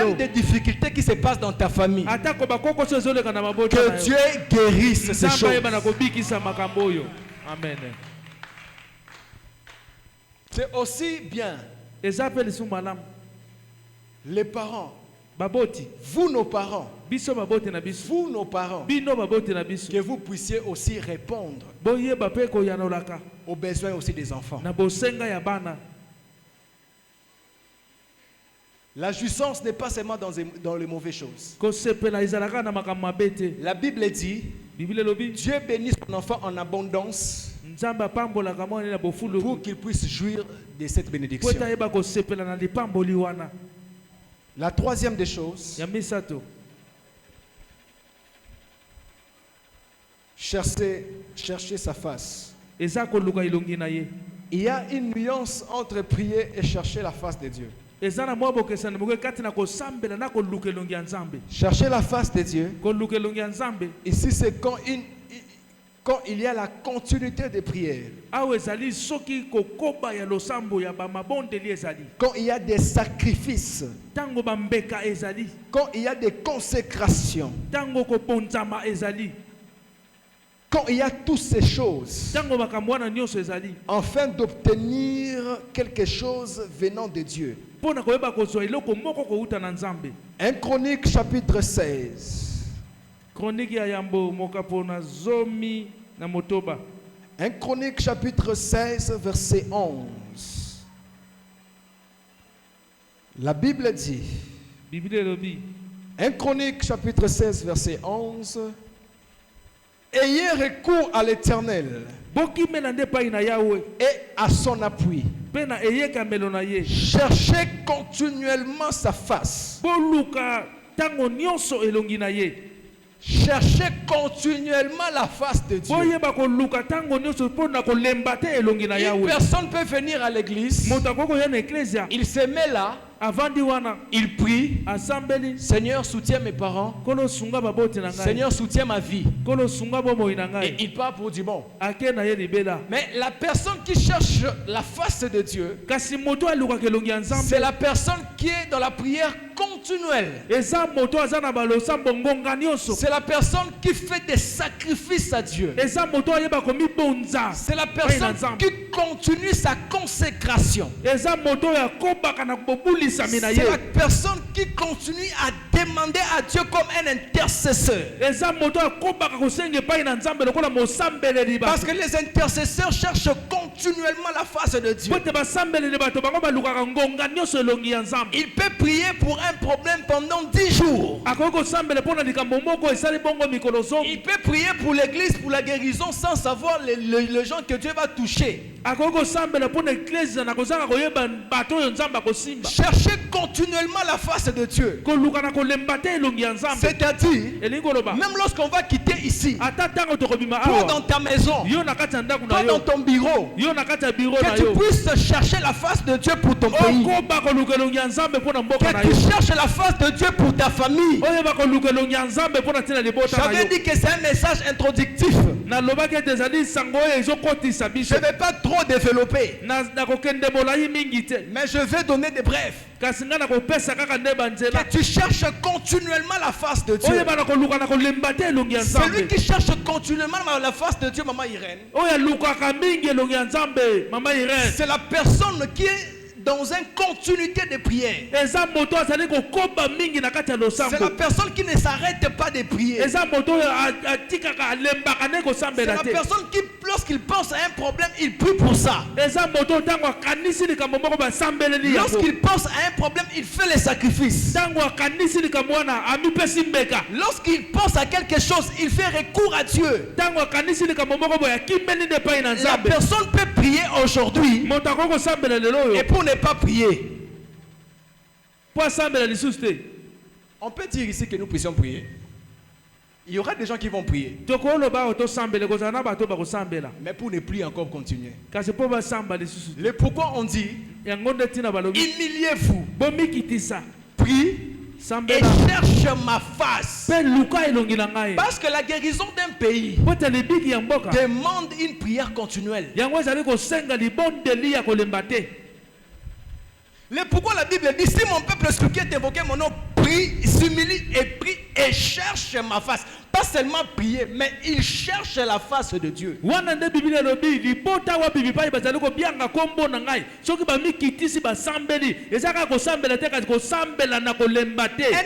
même des difficultés qui se passent dans ta famille, que Dieu guérisse ces choses. Amen. C'est aussi bien les parents baboti vous nos parents, biso babote na biso vous nos parents, bino babote na biso que vous puissiez aussi répondre boyeba pe ko yanolaka aux besoins aussi des enfants. na bosenga ya bana. La jouissance n'est pas seulement dans les mauvaises choses. Ko sepela izalaka na makambo mabe te. La Bible dit, Bibile lobi Dieu bénit son enfant en abondance nzamba pambolaka mwana na bofulu pour qu'il puisse jouir de cette bénédiction. po tayeba ko sepela na lipamboli wana. La troisième des choses, Ya misato chercher sa face. eza koluka ilongi na ye. Il y a une nuance entre prier et chercher la face de Dieu. Eza na mwa bokesana moke kati na kosambela na koluka ilongi ya Nzambe. Chercher la face de Dieu, Koluka ilongi ya Nzambe ici c'est quand il y a la continuité des prières, awe ezali soki kokoba ya losambo ya bamabondeli ezali. quand il y a des sacrifices, Tango bambeka ezali. quand il y a des consécrations, Tango koponzama ezali. quand il y a toutes ces choses, Tango makambo wana nyonso ezali. afin d'obtenir quelque chose venant de Dieu. Pona koyeba kozwa eloko moko kouta na Nzambe. 1 Chronique chapitre 16. Chronique ya yambo mokapo na zomi na motoba. 1 Chronique chapitre 16 verset 11. La Bible dit, Bibile lobi 1 Chronique chapitre 16 verset 11, ayez recours à l'Éternel bokimela nde pai na Yawe et à son appui. pe na eyekamelo na ye. Cherchez continuellement sa face. Boluka tango nyonso elongi na ye. Cherchez continuellement la face de Dieu. Boyeba koluka tango nyonso pona kolemba te elongi na Une Yawe. personne peut venir à l'église, Moto akoko ya na eklesia il se met là, avandi wana il prie, asambeli Seigneur soutiens mes parents, kolo sunga babote na ngai. Seigneur soutiens ma vie. Kolo sunga bomoi na Et ngai. il part pour du bon. Ake na ye libela. Mais la personne qui cherche la face de Dieu, Kasi moto aluka kelongi ya c'est Nzambe. la personne qui est dans la prière continuelle. Eza moto aza na balosambo ngonga nyonso. C'est la personne qui fait des sacrifices à Dieu. Eza moto ayeba komibonza. C'est la personne qui continue sa consécration. Eza moto ya kobaka na kobulisa mina C'est la ye. personne qui continue à demander à Dieu comme un intercesseur. Eza moto ya kobaka kosenge pai na Nzambe lokola mosambeleli ba. Parce que les intercesseurs cherchent continuellement la face de Dieu. Pote basambeleli bato bango balukaka ngonga nyonso elongi ya Nzambe. Il peut prier pour un problème pendant 10 jours. Akoki kosambela mpona likambo moko esali bongo mikolo zomi. Il peut prier pour l'église, pour la guérison, sans savoir les gens que Dieu va toucher. Akoki kosambela mpona eklezia na kozanga koyeba bato oyo Nzambe akosimba. Cherchez continuellement la face de Dieu. Koluka na kolemba te elongi ya Nzambe. C'est-à-dire, Elingi koloba. même lorsqu'on va quitter ici, Ata ntango tokobima toi awa. dans ta maison, Yo na kati ya ndako na toi dans yo. ton bureau, Yo na kati ya biro na que tu yo. puisses chercher la face de Dieu pour ton pays. Okoba koluka elongi ya Nzambe mpona mboka na Que yo. tu cherches la face de Dieu pour ta famille. Oyeba koluka elongi ya Nzambe mpona ntina libota na J'avais yo. dit que c'est un message introductif. Nalobaki ete ezali sango oyo ezokotisa Je biso. ne vais pas trop développer, Nakokende molai mingi te. mais je vais donner des brefs. Kasi nga nakopesa kaka nde banzela. Que tu cherches continuellement la face de Dieu. Oyeba na koluka na kolemba te elongi ya Celui Nzambe. qui cherche continuellement la face de Dieu, Maman Irène, Oyo alukaka mingi elongi ya Nzambe, mama Irene. c'est la personne qui est dans une continuité de prière. Eza moto azali kokoba mingi na kati ya C'est la losambo. personne qui ne s'arrête pas de prier. Eza moto oyo atikaka alembaka nde C'est kosambela la te. personne qui, lorsqu'il pense à un problème, il prie pour ça. Eza moto ntango akanisi likambo moko basambeleli yango. Lorsqu'il pense à un problème, il fait les sacrifices. Ntango akanisi likambo wana amipesi mbeka. Lorsqu'il pense à quelque chose, il fait recours à Dieu. Ntango akanisi likambo moko boye akimbeli nde epai na La Nzambe. personne peut prier aujourd'hui Moto akoki kosambela lelo oyo et pour ne pas prier. po asambela lisusu te. On peut dire ici que nous puissions prier. Il y aura des gens qui vont prier. Tokoloba oyo tosambela kozala na bato bakosambela. Mais pour ne plus encore continuer. Kasi po basamba lisusu te. Le pourquoi on dit, Yango nde ntina balobi. humiliez-vous, Bomikitisa. prie et Sambela. cherche ma face. Pe luka elongi na ngai. Parce que la guérison d'un pays Po te libiki ya mboka. demande une prière continuelle. Yango ezali kosenga libondeli ya kolemba te. Le pourquoi la Bible dit, si mon peuple ce qui est évoqué mon nom prie, s'humilie et prie et cherche ma face. Pas seulement prier, mais il cherche la face de Dieu. Un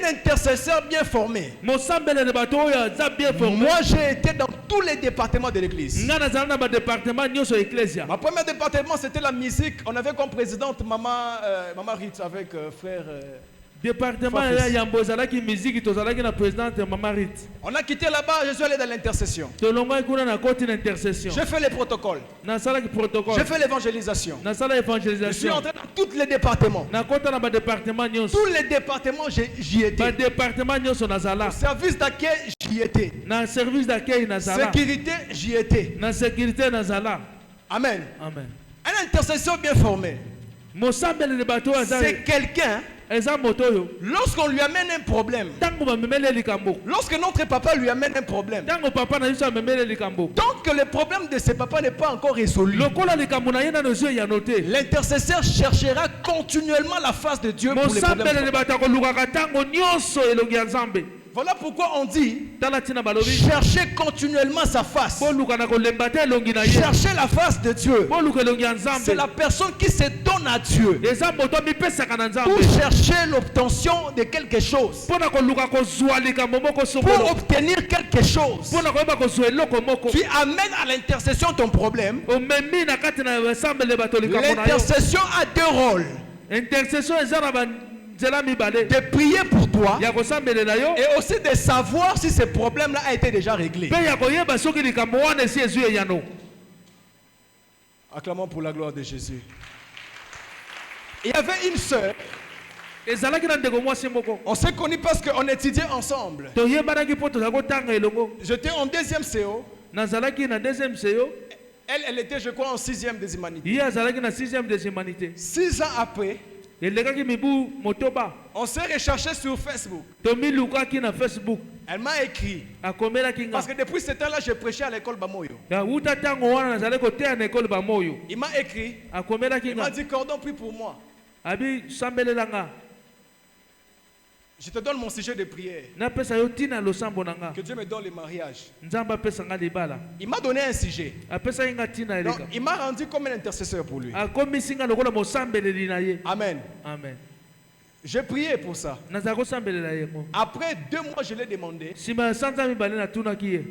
intercesseur bien formé. Moi, j'ai été dans tous les départements de l'église. Ma première département, c'était la musique. On avait comme présidente Maman Ritz avec frère. Département qui musique na présidente Maman Ritz. On a quitté là-bas, je suis allé dans l'intercession. J'ai fait les protocoles. J'ai fait l'évangélisation. Je suis entré dans tous les départements. Tous les départements, j'y étais. Service d'accueil, j'y étais. Sécurité, j'y étais. Amen. Un intercesseur bien formé, c'est quelqu'un. Lorsqu'on lui amène un problème, lorsque notre papa lui amène un problème, tant que le problème de ce papa n'est pas encore résolu, l'intercesseur cherchera continuellement la face de Dieu pour les problèmes. Voilà pourquoi on dit chercher continuellement sa face. Chercher la face de Dieu. C'est la personne qui se donne à Dieu pour chercher l'obtention de quelque chose, pour obtenir quelque chose. Tu amènes à l'intercession ton problème. L'intercession a deux rôles: de prier pour toi et aussi de savoir si ce problème-là a été déjà réglé. Acclamons pour la gloire de Jésus. Il y avait une sœur. On s'est connus parce qu'on étudiait ensemble. J'étais en deuxième CO. Elle était, je crois, en sixième des humanités. 6 ans après, on s'est recherché sur Facebook. Elle m'a écrit. Parce que depuis ce temps-là, je prêchais à l'école Bamoyo. Il m'a écrit. Il m'a dit, Cordon, prie pour moi. Je te donne mon sujet de prière. Que Dieu me donne le mariage. Il m'a donné un sujet. Donc, il m'a rendu comme un intercesseur pour lui. Amen. J'ai prié pour ça. Après 2 mois, je l'ai demandé.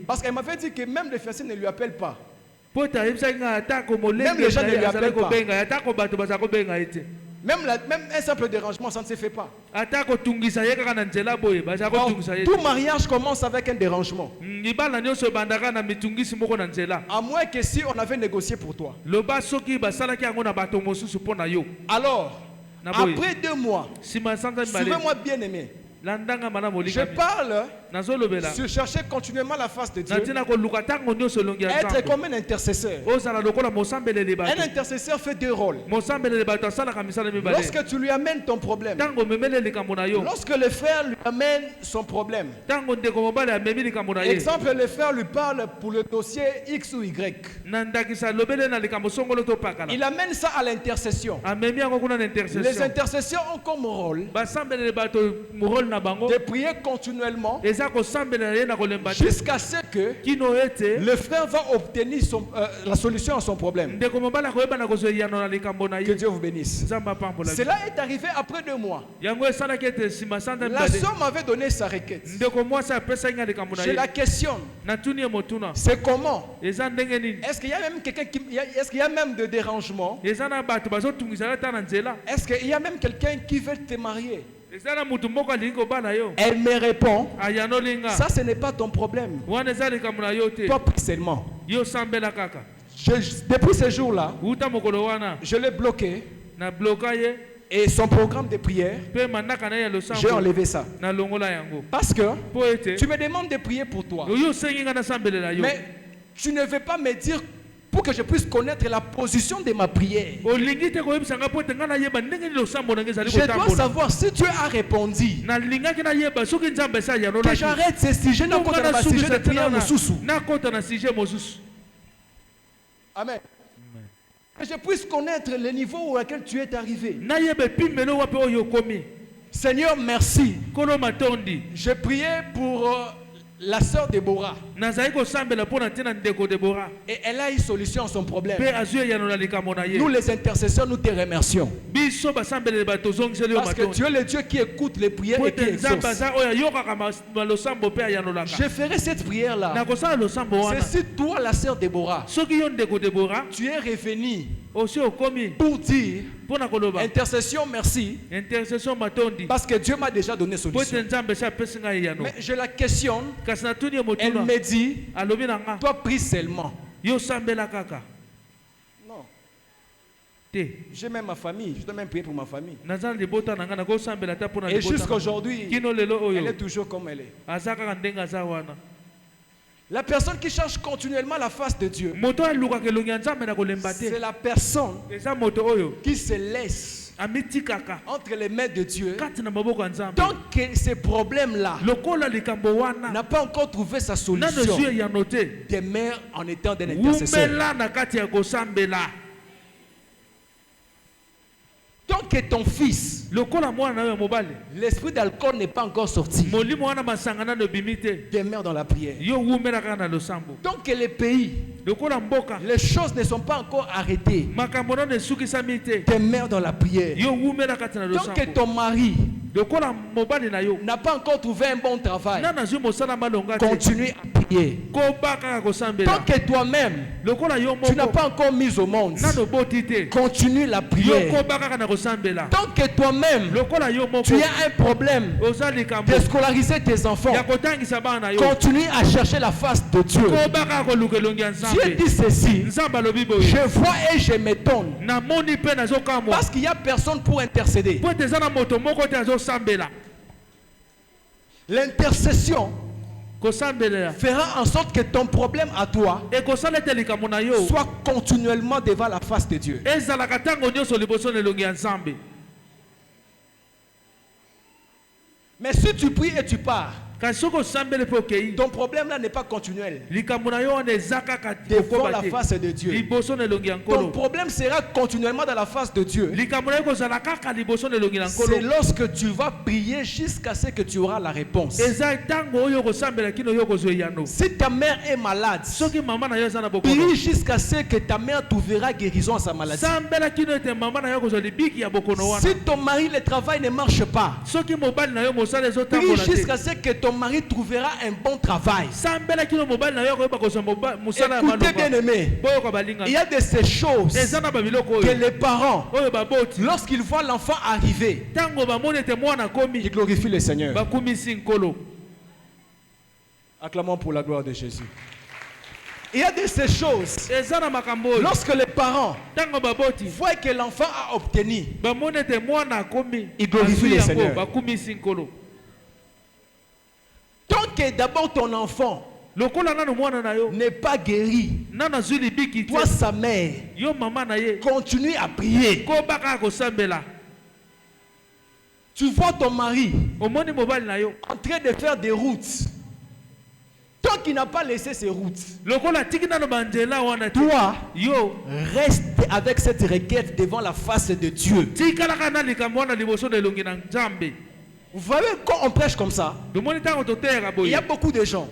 Parce qu'elle m'avait dit que même les fiancés ne lui appellent pas. Même les gens ne lui appellent pas. Même un simple dérangement, ça ne se fait pas. Tout mariage commence avec un dérangement. À moins que si on avait négocié pour toi. Alors, après 2 mois, suivez-moi bien aimé. Je parle sur chercher continuellement la face de Dieu. Être comme un intercesseur. Un intercesseur fait 2 rôles. Lorsque tu lui amènes ton problème, lorsque le frère lui amène son problème, exemple, le frère lui parle pour le dossier X ou Y, il amène ça à l'intercession. Les intercesseurs ont comme rôle de prier continuellement jusqu'à ce que le frère va obtenir la solution à son problème. Que Dieu vous bénisse. Cela est arrivé après 2 mois. La soeur m'avait donné sa requête. Je la questionne. C'est comment? Est-ce qu'il y a même quelqu'un est-ce qu'il y a même de dérangement? Est-ce qu'il y a même quelqu'un qui veut te marier? Elle me répond, ça ce n'est pas ton problème. Toi seulement. Depuis ce jour-là, je l'ai bloqué. Et son programme de prière, j'ai enlevé ça. Parce que tu me demandes de prier pour toi. Mais tu ne veux pas me dire pour que je puisse connaître la position de ma prière. Je dois savoir si Dieu a répondu. Que j'arrête ce sujet, non, contre le sujet de prière. Amen. Que je puisse connaître le niveau auquel tu es arrivé. Seigneur, merci. Je priais pour la sœur Déborah. Et elle a une solution à son problème. Nous les intercesseurs, nous te remercions. Parce que tu es le Dieu qui écoute les prières et qui exauce. Je ferai cette prière-là. C'est si toi, la sœur Déborah, tu es revenu pour dire intercession, merci. Parce que Dieu m'a déjà donné solution. Mais je la questionne. Elle me dit, toi prie seulement. Non. J'ai même ma famille. Je dois même prier pour ma famille. Et jusqu'à aujourd'hui, elle est toujours comme elle est. La personne qui cherche continuellement la face de Dieu, c'est la personne qui se laisse entre les mains de Dieu. Tant que ces problèmes-là n'a pas encore trouvé sa solution, demeure en étant d'un intercesseur. Tant que ton fils, l'esprit d'alcool n'est pas encore sorti, demeure dans la prière. Tant que les pays, les choses ne sont pas encore arrêtées, demeure dans la prière. Tant que ton mari n'a pas encore trouvé un bon travail, continue à prier. Tant que toi-même, tu n'as pas encore mis au monde, continue la prière. Tant que toi-même, tu as un problème de scolariser tes enfants, continue à chercher la face de Dieu. Dieu dit ceci, je vois et je m'étonne, parce qu'il n'y a personne pour intercéder. L'intercession fera en sorte que ton problème à toi soit continuellement devant la face de Dieu. Mais si tu pries et tu pars, ton problème là n'est pas continuel devant la face de Dieu. Ton problème sera continuellement dans la face de Dieu. C'est lorsque tu vas prier jusqu'à ce que tu auras la réponse. Si ta mère est malade, prie jusqu'à ce que ta mère trouvera guérison à sa maladie. Si ton mari, le travail ne marche pas, prie jusqu'à ce que ton mari trouvera un bon travail. Écoutez bien aimé, il y a de ces choses que les parents, lorsqu'ils voient l'enfant arriver, ils glorifient le Seigneur. Acclamons pour la gloire de Jésus. Il y a de ces choses, lorsque les parents voient que l'enfant a obtenu, ils glorifient le Seigneur. Tant que d'abord ton enfant n'est pas guéri, toi sa mère, continue à prier. Tu vois ton mari en train de faire des routes. Tant qu'il n'a pas laissé ses routes, toi, reste avec cette requête devant la face de Dieu. Vous voyez, quand on prêche comme ça, il y a beaucoup de gens,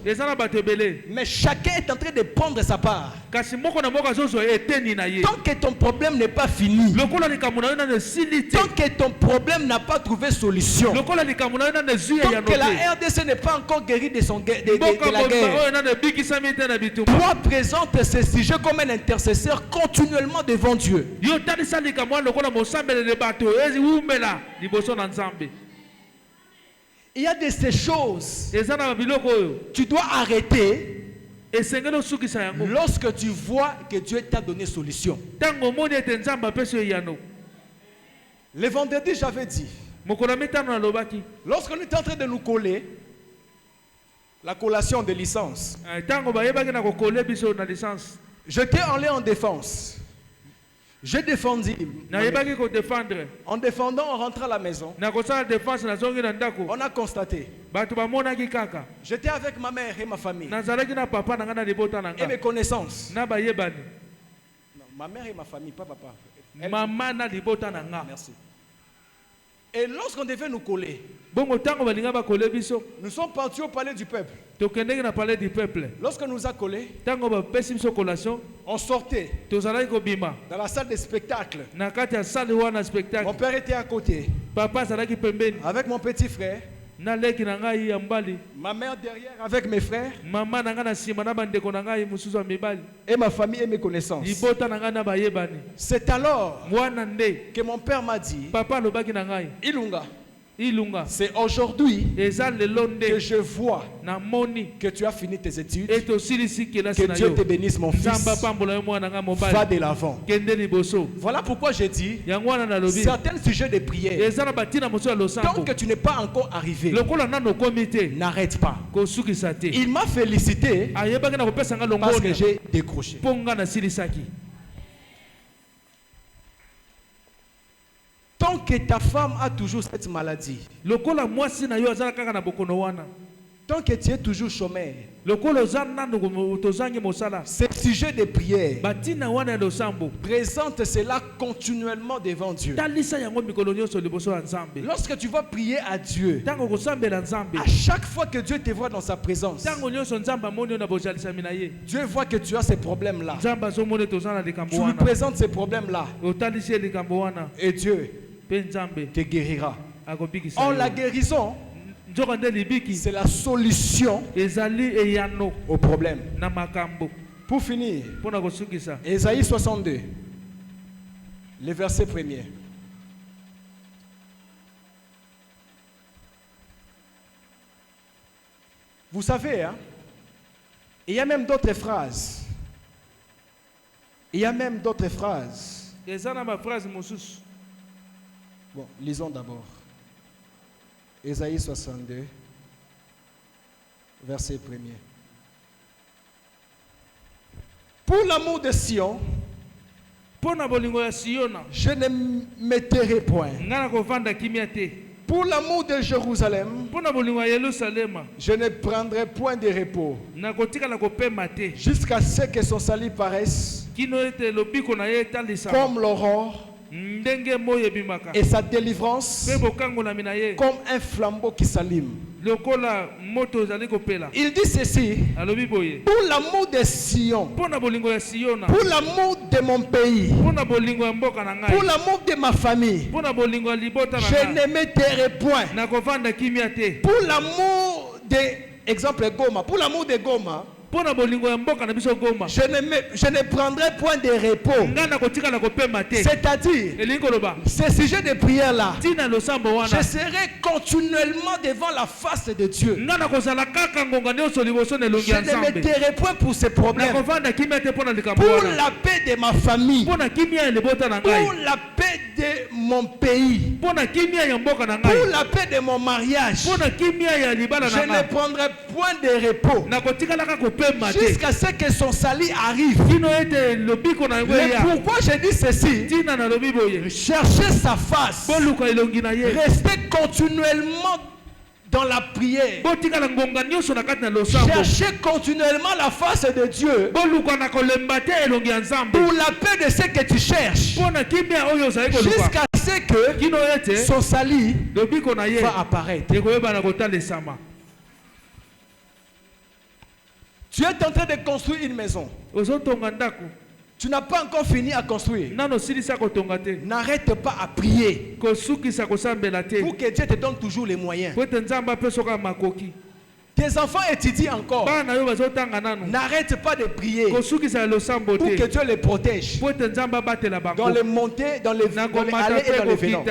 mais chacun est en train de prendre sa part. Tant que ton problème n'est pas fini, tant que ton problème n'a pas trouvé solution, tant que la RDC n'est pas encore guérie de la guerre, toi présente ce sujet comme un intercesseur continuellement devant Dieu. Il y a de ces choses, tu dois arrêter lorsque tu vois que Dieu t'a donné solution. Le vendredi, j'avais dit, lorsqu'on était en train de nous coller la collation de licence, j'étais allé en défense. J'ai défendu. En défendant, on rentre à la maison. On a constaté. J'étais avec ma mère et ma famille. Et mes connaissances. Non, ma mère et ma famille, pas papa. Merci. Et lorsqu'on devait nous coller, nous sommes partis au palais du peuple. Lorsque nous nous a collés, on sortait dans la salle de spectacle. Mon père était à côté avec mon petit frère, ma mère derrière avec mes frères et ma famille et mes connaissances. C'est alors que mon père m'a dit, Ilunga, c'est aujourd'hui que je vois que tu as fini tes études. Que Dieu te bénisse, mon fils. Va de l'avant. Voilà pourquoi j'ai dit certains sujets de prière. Tant que tu n'es pas encore arrivé, n'arrête pas. Il m'a félicité parce que j'ai décroché. Tant que ta femme a toujours cette maladie, tant que tu es toujours chômeur, ce sujet de prière, présente cela continuellement devant Dieu. Lorsque tu vas prier à Dieu, à chaque fois que Dieu te voit dans sa présence, Dieu voit que tu as ces problèmes-là. Tu lui présentes ces problèmes-là. Et Dieu te guérira. Or, la guérison, c'est la solution au problème. Pour finir, Ésaïe 62, le verset 1er. Vous savez, hein, il y a même d'autres phrases. Bon, lisons d'abord. Ésaïe 62, verset 1er. Pour l'amour de Sion, je ne m'étairai point. Pour l'amour de Jérusalem, je ne prendrai point de repos jusqu'à ce que son salut paraisse comme l'aurore et sa délivrance comme un flambeau qui s'allume. Il dit ceci: pour l'amour de Sion, pour l'amour de mon pays, pour l'amour de ma famille, je ne m'étairai point. Pour l'amour de, exemple Goma, pour l'amour de Goma, je ne prendrai point de repos. C'est-à-dire, ce sujet de prière-là, je serai continuellement devant la face de Dieu. Je ne me tairai point pour ces problèmes. Pour la paix de ma famille, pour la paix de mon pays, pour la paix de mon mariage, je ne prendrai point de repos jusqu'à ce que son salut arrive. Mais pourquoi je dis ceci? Cherchez sa face, restez continuellement dans la prière, cherchez continuellement la face de Dieu pour la paix de ce que tu cherches, jusqu'à ce que son salut va apparaître. Tu es en train de construire une maison. Tu n'as pas encore fini à construire. N'arrête pas à prier pour que Dieu te donne toujours les moyens. Tes enfants étudient encore. N'arrête pas de prier pour que Dieu les protège dans les montées, dans les allées et dans les venants.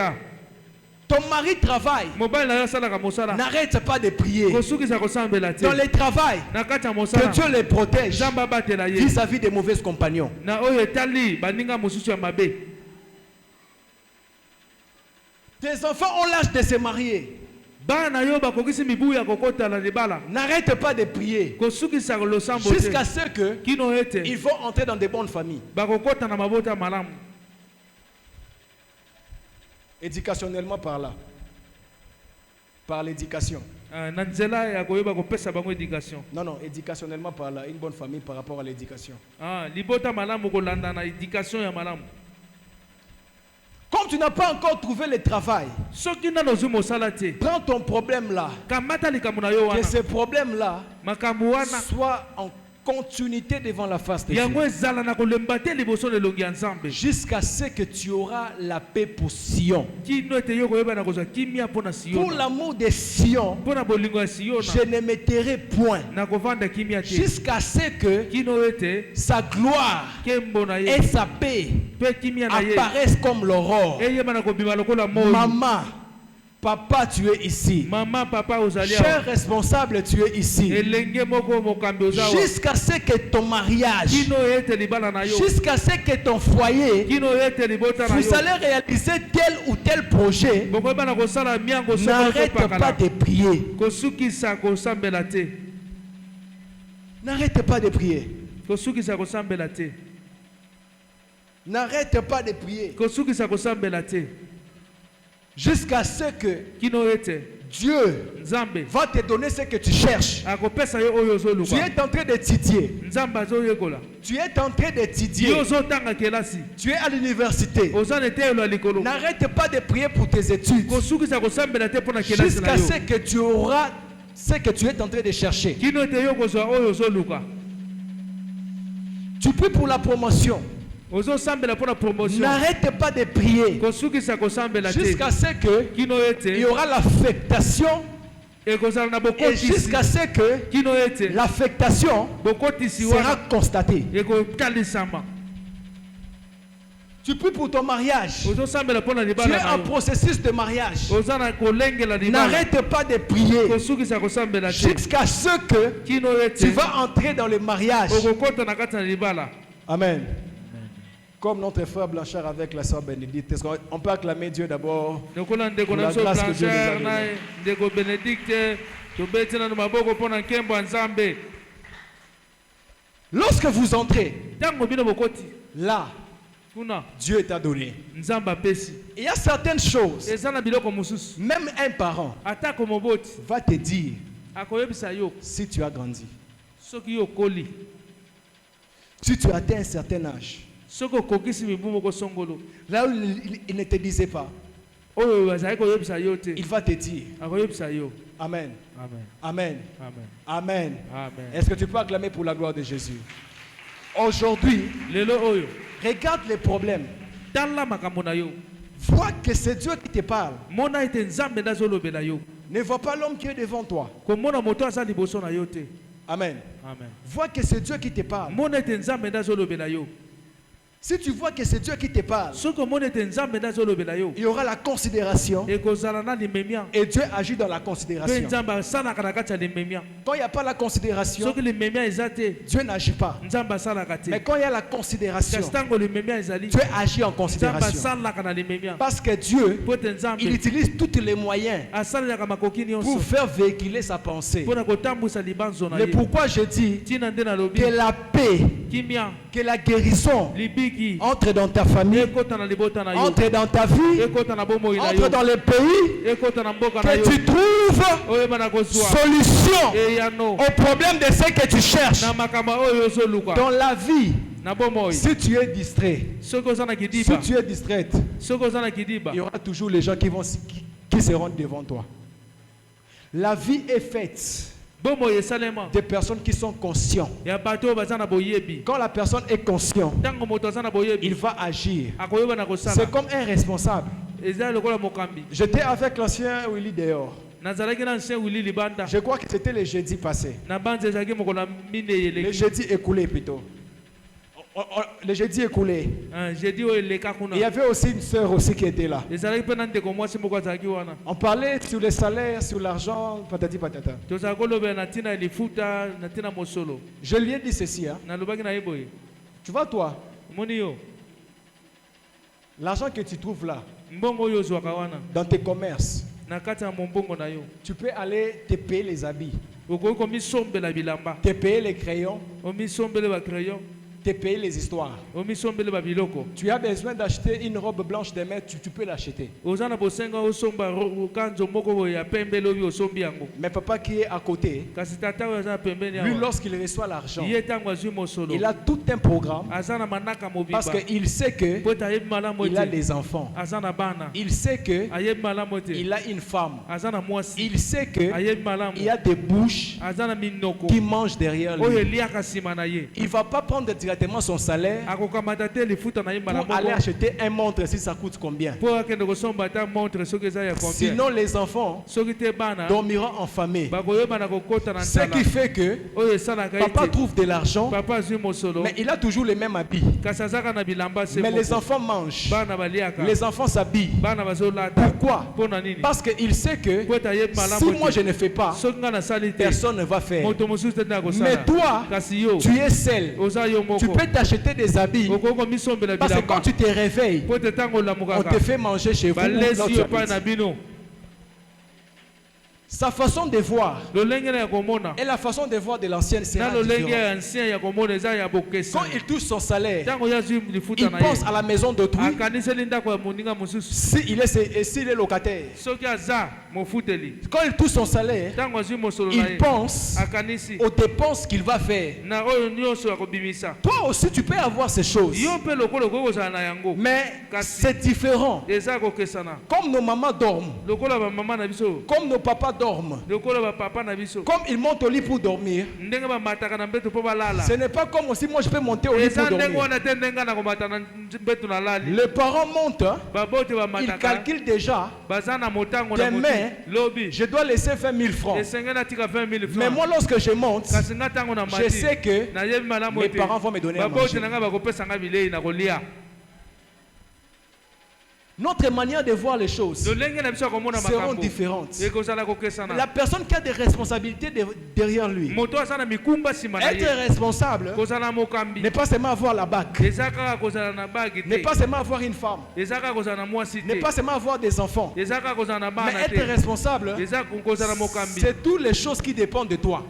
Ton mari travaille. N'arrête pas de prier dans le travail, que Dieu les protège vis-à-vis des mauvais compagnons. Tes enfants ont l'âge de se marier. N'arrête pas de prier jusqu'à ce qu'ils vont entrer dans de bonnes familles. Éducationnellement par l'éducation. Non, éducationnellement par là, une bonne famille par rapport à l'éducation. Comme tu tu n'as pas encore trouvé le travail, prends ton problème là. Que ce problème là soit en continuité devant la face de Dieu. Jusqu'à ce que tu auras la paix pour Sion. Pour l'amour de Sion, je ne me tairai point. Jusqu'à ce que sa gloire et sa paix apparaissent comme l'aurore. Maman, papa, tu es ici. Maman, papa, cher responsable, tu es ici. Jusqu'à ce que ton mariage, jusqu'à ce que ton foyer, vous allez réaliser tel ou tel projet, n'arrête pas de prier. N'arrête pas de prier. N'arrête pas de prier. Jusqu'à ce que Dieu va te donner ce que tu cherches. Tu es en train d'étudier. Tu es en train d'étudier. Tu es à l'université. N'arrête pas de prier pour tes études. Jusqu'à ce que tu auras ce que tu es en train de chercher. Tu pries pour la promotion. N'arrête pas de prier jusqu'à ce que il y aura l'affectation et jusqu'à ce que l'affectation sera constatée. Tu pries pour ton mariage. Tu es en processus de mariage. N'arrête pas de prier jusqu'à ce que tu vas entrer dans le mariage. Amen. Comme notre frère Blanchard avec la sœur Bénédicte, on peut acclamer Dieu d'abord pour la grâce que Dieu nous a donnée. Lorsque vous entrez, là, Dieu t'a donné. Il y a certaines choses, même un parent va te dire si tu as grandi, si tu as atteint un certain âge. Là où il ne te disait pas, il va te dire. Amen. Amen. Amen. Est-ce que tu peux acclamer pour la gloire de Jésus? Aujourd'hui, regarde les problèmes. Vois que c'est Dieu qui te parle. Ne vois pas l'homme qui est devant toi. Amen. Vois que c'est Dieu qui te parle. Si tu vois que c'est Dieu qui te parle, il y aura la considération et Dieu agit dans la considération. Quand il n'y a pas la considération, Dieu n'agit pas. Mais quand il y a la considération, Dieu agit en considération. Parce que Dieu, il utilise tous les moyens pour faire véhiculer sa pensée. Mais pourquoi je dis que la paix, que la guérison entre dans ta famille, entre dans ta vie, entre dans le pays, que tu trouves solution au problème de ce que tu cherches dans la vie. Si tu es distrait, si tu es distraite, il y aura toujours les gens qui seront devant toi. La vie est faite des personnes qui sont conscientes. Quand la personne est consciente, il va agir. C'est comme un responsable. J'étais avec l'ancien Willy dehors. Je crois que c'était le jeudi passé. Le jeudi écoulé plutôt. Le jeudi écoulé. Il y avait aussi une sœur aussi qui était là. On parlait sur les salaires, sur l'argent, patati patata. Je lui ai dit ceci. Hein. Tu vois toi, l'argent que tu trouves là, dans tes commerces, tu peux aller te payer les habits, te payer les crayons, te payer les histoires. Tu as besoin d'acheter une robe blanche demain, tu peux l'acheter. Mais papa qui est à côté, lui lorsqu'il reçoit l'argent, il a tout un programme parce qu'il sait que il a des enfants. Il sait que il a une femme. Il sait que il y a des bouches qui mangent derrière lui. Il ne va pas prendre directement son salaire pour aller acheter un montre si ça coûte combien. Sinon les enfants dormiront en famille. Ce qui fait que papa trouve de l'argent, mais il a toujours les mêmes habits. Mais les enfants mangent, les enfants s'habillent. Pourquoi? Parce qu'il sait que si moi je ne fais pas, personne ne va faire. Mais toi, tu es seul. Tu peux t'acheter des habits parce que quand tu te réveilles, on te fait manger chez vous. Sa façon de voir et la façon de voir de l'ancienne sera différente. Quand il touche son salaire, il pense à la maison d'autrui. S'il est locataire, quand il touche son salaire, il pense aux dépenses qu'il va faire. Toi aussi tu peux avoir ces choses, mais c'est différent. Comme nos mamans dorment, comme nos papas dorment, comme ils montent au lit pour dormir, ce n'est pas comme si moi je peux monter au lit pour dormir. Les parents montent, ils calculent déjà, demain je dois laisser 20 000 francs. Mais moi lorsque je monte, je sais que mes parents vont me donner à manger. Notre manière de voir les choses seront différentes. La personne qui a des responsabilités derrière lui, être responsable n'est pas seulement avoir la bague, n'est pas seulement avoir une femme, n'est pas seulement avoir des enfants, mais être responsable, c'est toutes les choses qui dépendent de toi.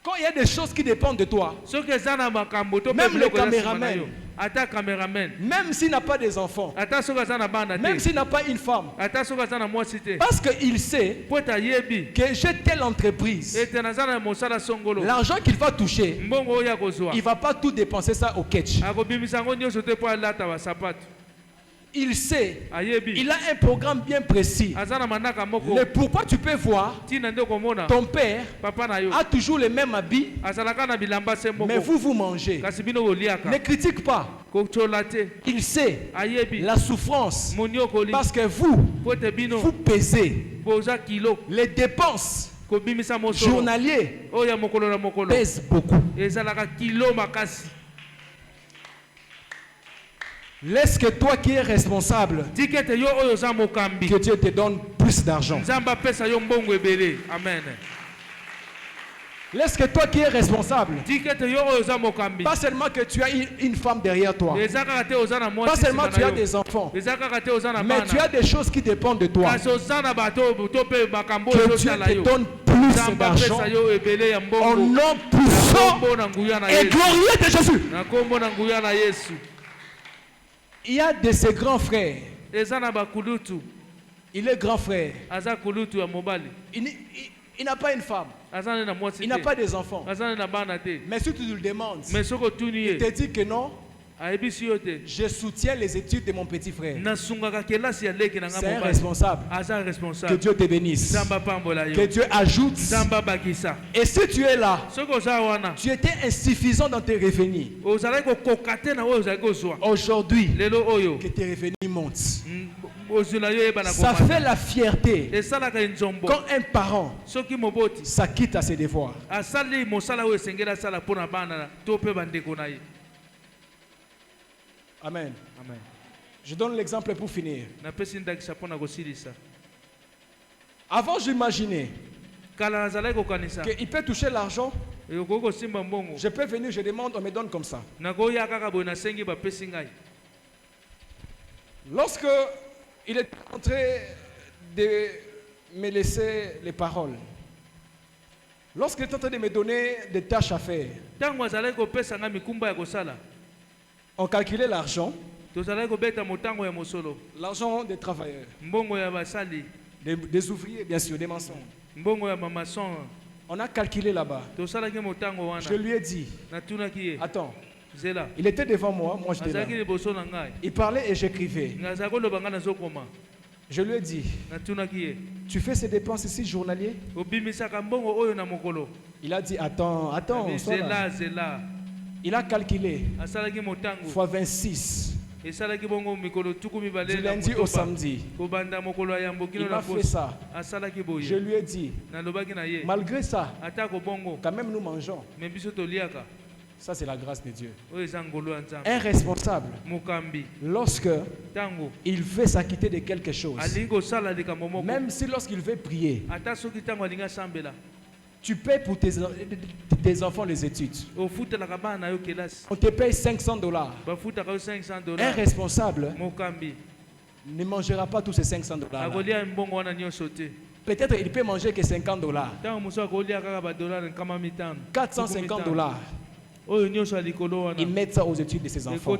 Quand il y a des choses qui dépendent de toi, même le caméraman, même s'il n'a pas des enfants, même s'il n'a pas une femme, parce qu'il sait que j'ai telle entreprise, l'argent qu'il va toucher, il ne va pas tout dépenser ça au catch. Il sait, il a un programme bien précis. Le pourquoi tu peux voir, ton père a toujours les mêmes habits, mais vous mangez. Ne critique pas. Il sait la souffrance, parce que vous pesez. Les dépenses journalières pèsent beaucoup. Laisse que toi qui es responsable, que Dieu te donne plus d'argent. Amen. Laisse que toi qui es responsable, pas seulement que tu as une femme derrière toi, pas seulement tu as des enfants, mais tu as des choses qui dépendent de toi. Que Dieu te donne plus d'argent au nom puissant et glorieux de Jésus. Il y a de ses grands frères. Il est grand frère. Il n'a pas une femme. Il n'a pas des enfants. Mais si tu le demandes, il te dit que non. Je soutiens les études de mon petit frère. C'est un responsable. Que Dieu te bénisse. Que Dieu ajoute. Et si tu es là, tu étais insuffisant dans tes revenus. Aujourd'hui, que tes revenus montent. Ça fait la fierté quand un parent s'acquitte à ses devoirs. Amen. Amen. Je donne l'exemple pour finir. Avant, j'imaginais qu'il peut toucher l'argent. Je peux venir, je demande, on me donne comme ça. Lorsque il est en train de me laisser les paroles, Lorsqu'il est en train de me donner des tâches à faire, on calculait l'argent des travailleurs, des ouvriers, bien sûr, des maçons. On a calculé là-bas. Je lui ai dit, attends, il était devant moi, moi j'étais là. Il parlait et j'écrivais. Je lui ai dit, tu fais ces dépenses ici journaliers? Il a dit, attends, il a calculé fois 26. Du lundi au samedi. Il m'a fait ça. Je lui ai dit, malgré ça, quand même nous mangeons. Ça, c'est la grâce de Dieu. Un responsable, lorsque il veut s'acquitter de quelque chose, même si lorsqu'il veut prier, tu payes pour tes enfants les études. On te paye $500. Un responsable ne mangera pas tous ces $500. Peut-être il peut manger que $50. $450. Ils mettent ça aux études de ses enfants.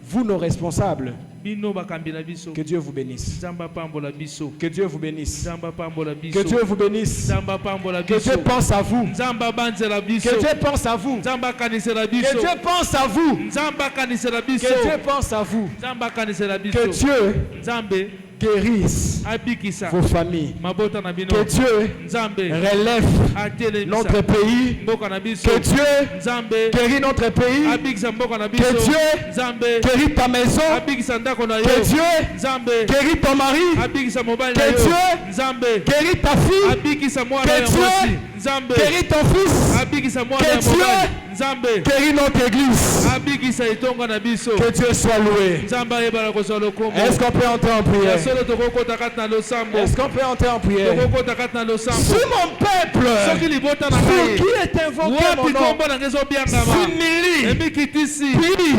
Vous, nos responsables, que Dieu vous bénisse. Que Dieu vous bénisse. Que Dieu vous bénisse. Que Dieu pense à vous. Que Dieu pense à vous. Que Dieu pense à vous. Que Dieu pense à vous. Que Dieu guérisse vos familles. Que Dieu relève notre pays. Que Dieu guérit notre pays. Que Dieu guérit ta maison. Que Dieu guérit ton mari. Que Dieu guérit ta fille. Que Dieu guérit ton fils. Que Dieu guérit notre église. Que Dieu soit loué. Est-ce qu'on peut entrer en prière? Est-ce qu'on peut entrer en prière? Si mon peuple, pour qui est invoqué mon nom, s'humilie, prie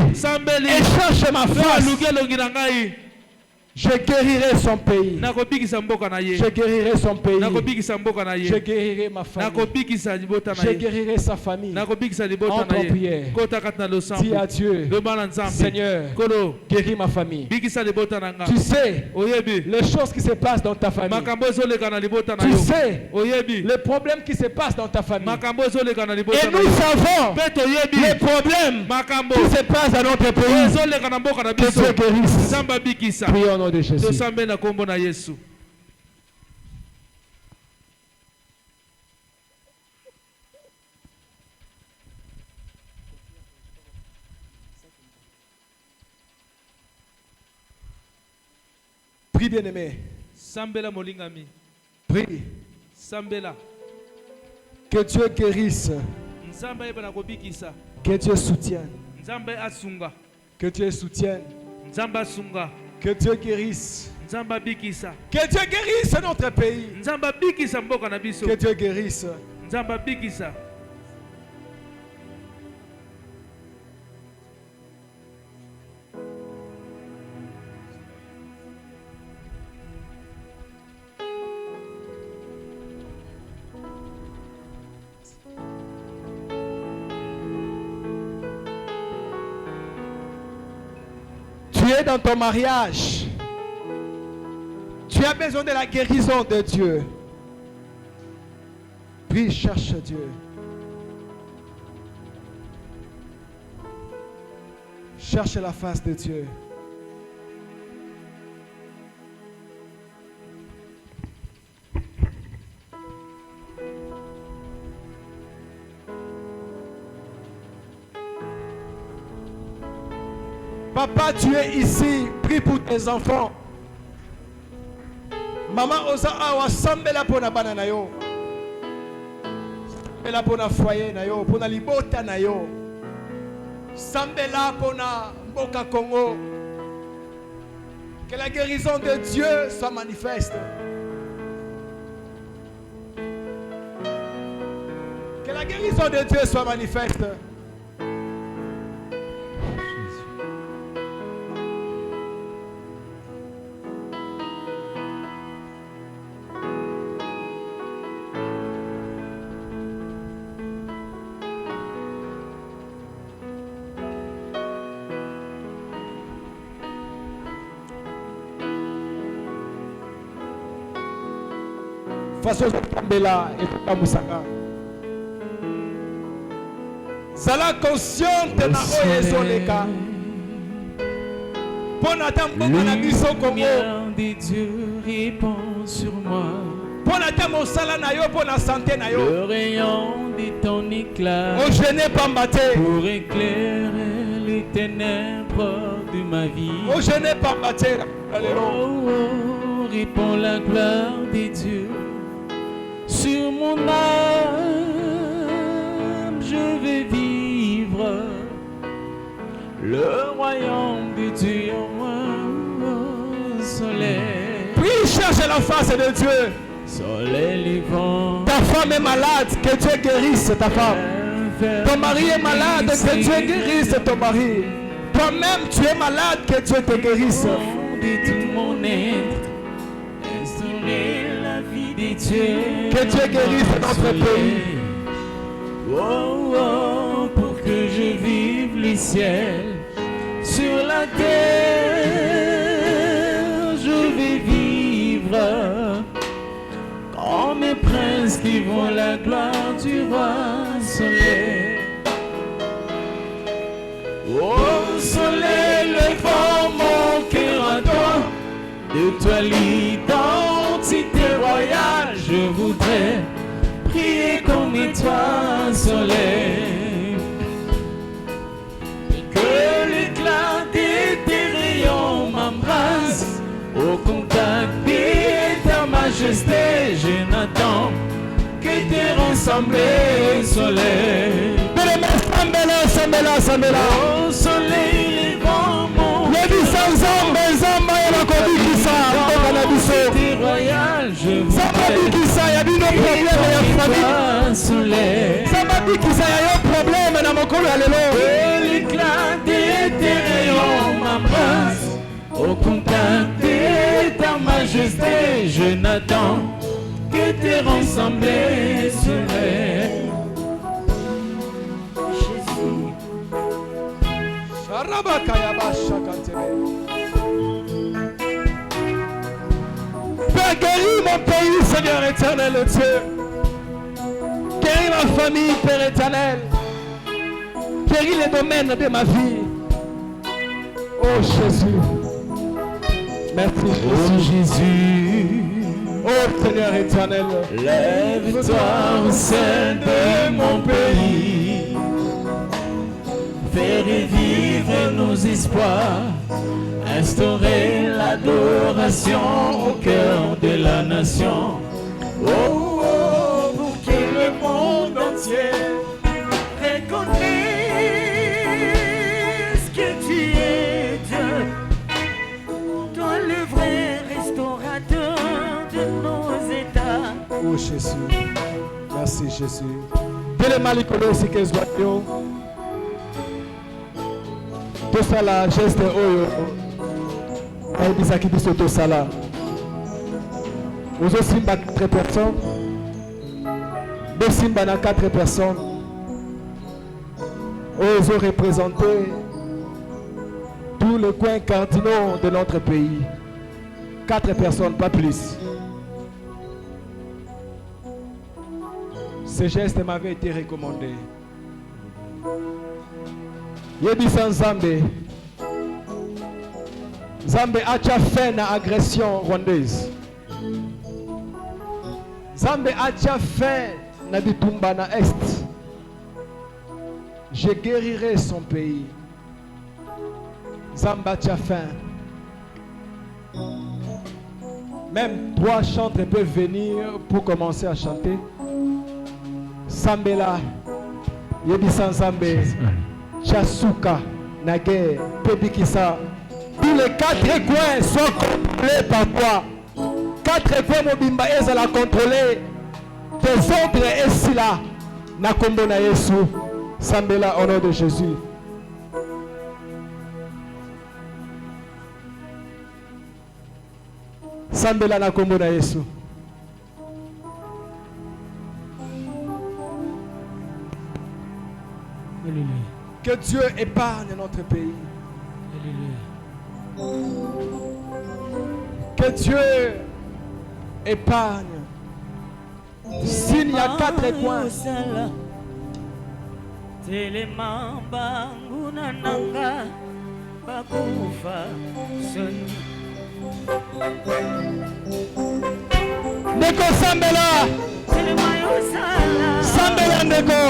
et cherche ma face, je guérirai son pays. Je guérirai son pays. Je guérirai ma famille. Je guérirai sa famille. Entre en prière. Dis à Dieu, Seigneur, guéris ma famille. Tu sais les choses qui se passent dans ta famille. Tu sais les problèmes qui se passent dans ta famille. Et nous savons les problèmes qui se passent dans notre pays. Que Dieu guérisse. Prions au nom de Jésus. Prie, bien-aimé. Prie. Que Dieu guérisse. Que Dieu soutienne. Que Dieu soutienne. Que Dieu guérisse. Que Dieu guérisse notre pays. Que Dieu guérisse. Tu es dans ton mariage. Tu as besoin de la guérison de Dieu. Prie, cherche Dieu. Cherche la face de Dieu. Papa, tu es ici. Prie pour tes enfants. Maman osa awa sambela pona bana na yo. Sambela pona foyer na yo, pona libota na yo. Sambela pona mboka Congo. Que la guérison de Dieu soit manifeste. Que la guérison de Dieu soit manifeste. façon Bela et Musaka. Sala consciente na oyezoleka. Le lumière de Dieu répand sur moi. Le rayon de ton éclat pour éclairer les ténèbres de ma vie. Oh, répand la gloire de Dieu sur mon âme. Je vais vivre le royaume de Dieu en moi. Soleil. Prie, cherche la face de Dieu. Soleil vivant. Ta femme est malade, que Dieu guérisse ta femme. Ton mari est malade, que Dieu guérisse ton mari. Toi-même, tu es malade, que Dieu te guérisse. De tout mon être, instaurer la vie de Dieu. Que Dieu guérisse notre pays. Oh, oh, pour que je vive les ciels sur la terre, je vais vivre comme mes princes qui vont la gloire du roi soleil. Oh soleil, levant mon cœur à toi, de toi l'identité royale, je voudrais prier comme étoile soleil. Et que l'éclat de tes rayons m'embrasse au contact de ta majesté. Je n'attends que te ressembler soleil. Oh soleil, levant mon cœur royal, je voudrais soleil. L'éclat de tes rayons m'embrasse au contact de ta majesté. Je n'attends que te ressembler soleil. Père, guéris mon pays, Seigneur éternel Dieu. Guéris ma famille, Père éternel. Guéris les domaines de ma vie. Oh Jésus. Merci Jésus. Oh Seigneur éternel. Lève-toi au sein de mon pays. Fais revivre nos espoirs. Instaurer l'adoration au cœur de la nation. Oh, oh, pour que le monde entier reconnaisse que tu es Dieu. Toi le vrai restaurateur de nos états. Oh Jésus. Merci Jésus. Tele malikolo sikes batio. Tosala geste oyo. Aibisaki biso tosala. Ozo simba 4 personnes. Bo simba na 4 personnes. Ozo représenter tous les coins cardinaux de notre pays. 4 personnes, pas plus. Ce geste m'avait été recommandé. Yebisa Nzambe. Nzambe acha fait na agression rwandaise. Nzambe acha fait na bitumba na est. Je guérirai son pays. Nzambe acha fait. Même 3 chanteurs peuvent venir pour commencer à chanter. Sambela, Yebisa Nzambe, Chasuka, Naguer, Pebikisa. Tous les 4 coins sont contrôlés par toi. 4 coins Mobimba ezala contrôlés. Tes autres est là. Nakombo na Yesu. Sambela au nom de Jésus. Sambela nakombo na Yesu. Alléluia. Que Dieu épargne notre pays. Alléluia. Que Dieu épargne Signe à 4 coins. Ndeko sambela. Sambela ndeko.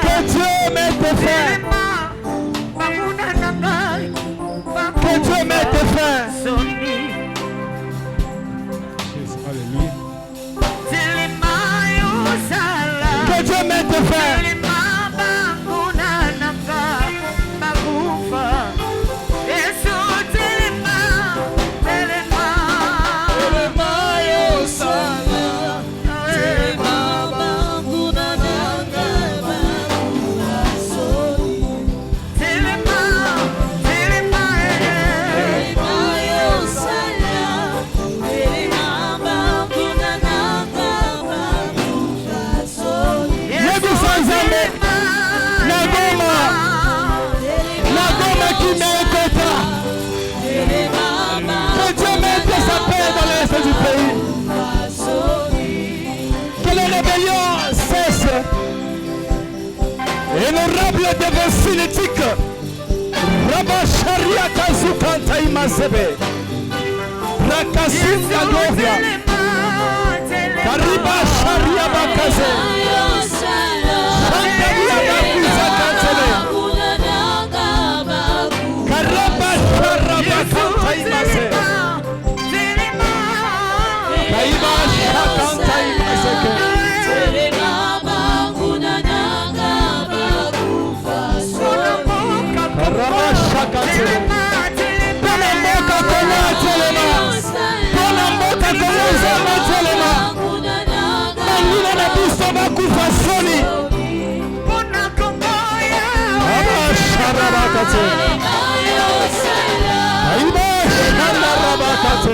Que Dieu mette fin. Que Dieu mette fin. Alléluia. Que Dieu mette fin. Du pays. Que les rébellions cessent. Honorable de vos cinétiques, Rabba Sharia Kazukanta Imasebe, Rakasinga Govia, Kariba Sharia Bakaze, Shantaria Bakiza Kantele, Karaba Sharaba Kanta Imasebe. Kaiba Shakanta Imaseke. Karaba Shakante. Pona mboka kola telema. Pona mboka kola zama telema. Mangina na biso bakufa soni. Pona kongoya. Aba Sharaba Kate. Kaiba Sharaba Kate.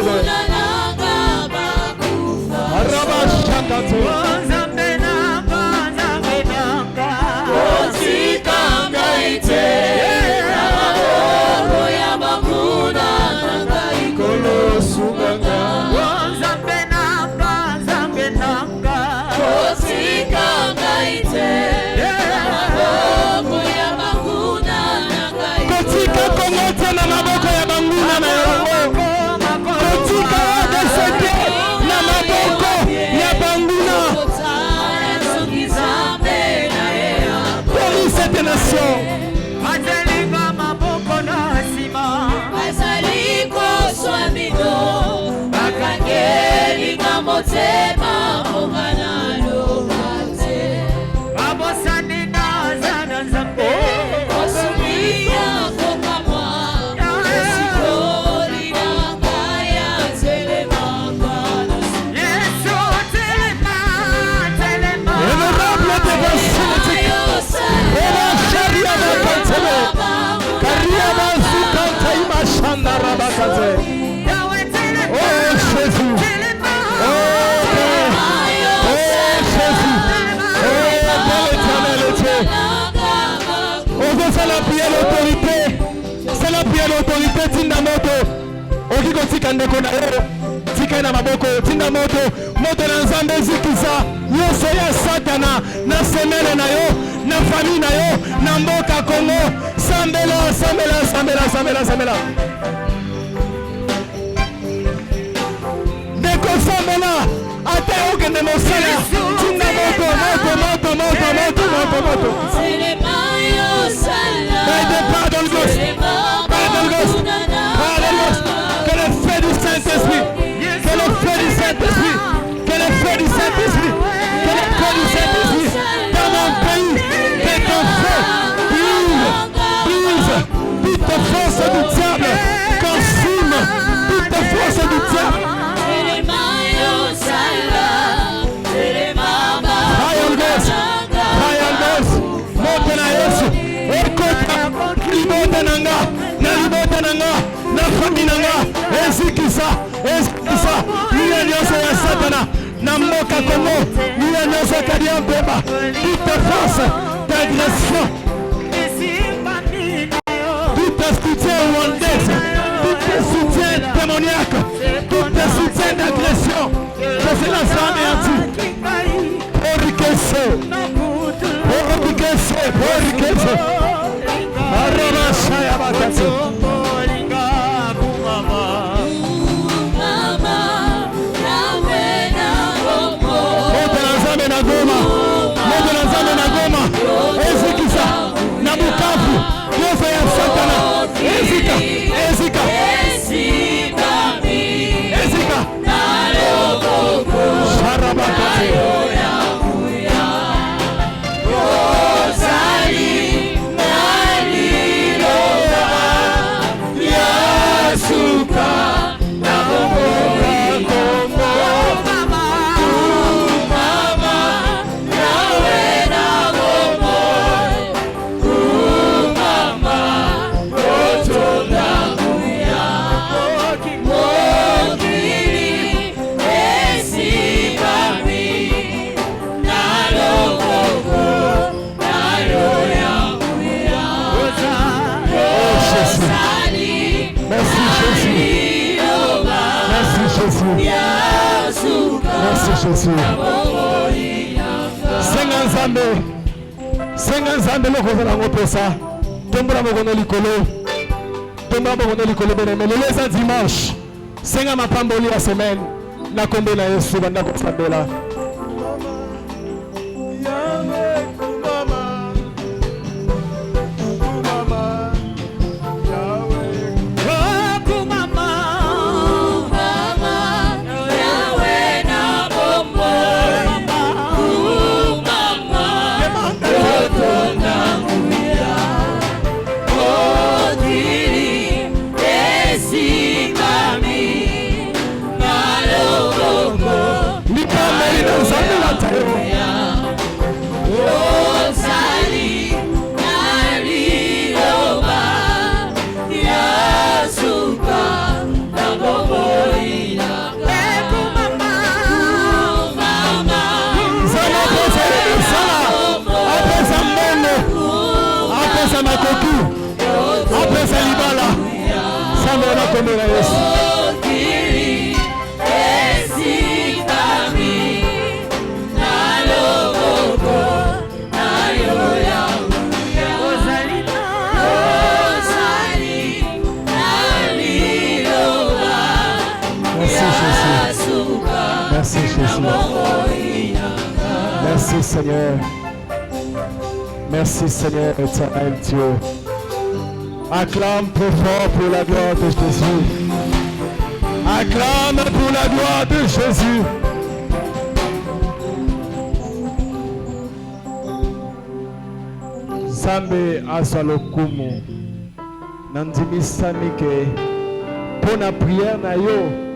C'est la prière l'autorité tinda moto. Okiko tika ndeko na yo. Tika na maboko tinda moto. Moto na nzambe zikiza. Yeso ya satana na semele na yo, na famille na yo, na mboka Kongo. Sambela, sambela, sambela, sambela, sambela. Ndeko sambela. Ate okende mosala. Tinda moto, moto, moto, moto, moto, moto, moto. Pardon le Ghost. Pardon le Ghost. Pardon le Ghost. Que le feu du Saint-Esprit. Que le feu du Saint-Esprit. Que le feu du Saint-Esprit. Que le feu du Saint-Esprit. Dans mon pays. Que ton feu brise. Toute force du diable. Consume. Toute force du diable. Fire Ghost. Fire Ghost. Monte na Yesu. Libota nanga, na libota nanga, na famille nanga, ezikisa, niya nyonso ya satana, na mboka Kongo, niya nyonso kadi ya mbeba, toute force d'agression, soutien rwandais, tout tes soutiens démoniaques, tout tes soutiens d'agression, que cela soit anéanti. Porikese, porikese, porikese. Arabashaya bakatse. Merci Jésus. Senga nzambe loko za ngopesa. Tombola mokono likolo. Tombola mokono likolo beneme. Leza dimanche. Senga mapamboli ya semaine. Na kombe na Yesu banda kosambela. Merci Jésus. Merci Seigneur. Merci Seigneur éternel Dieu. Acclame plus fort pour la gloire de Jésus. Acclame pour la gloire de Jésus. Zambe asalokumu. Nandimi samike. Pour la prière na yo.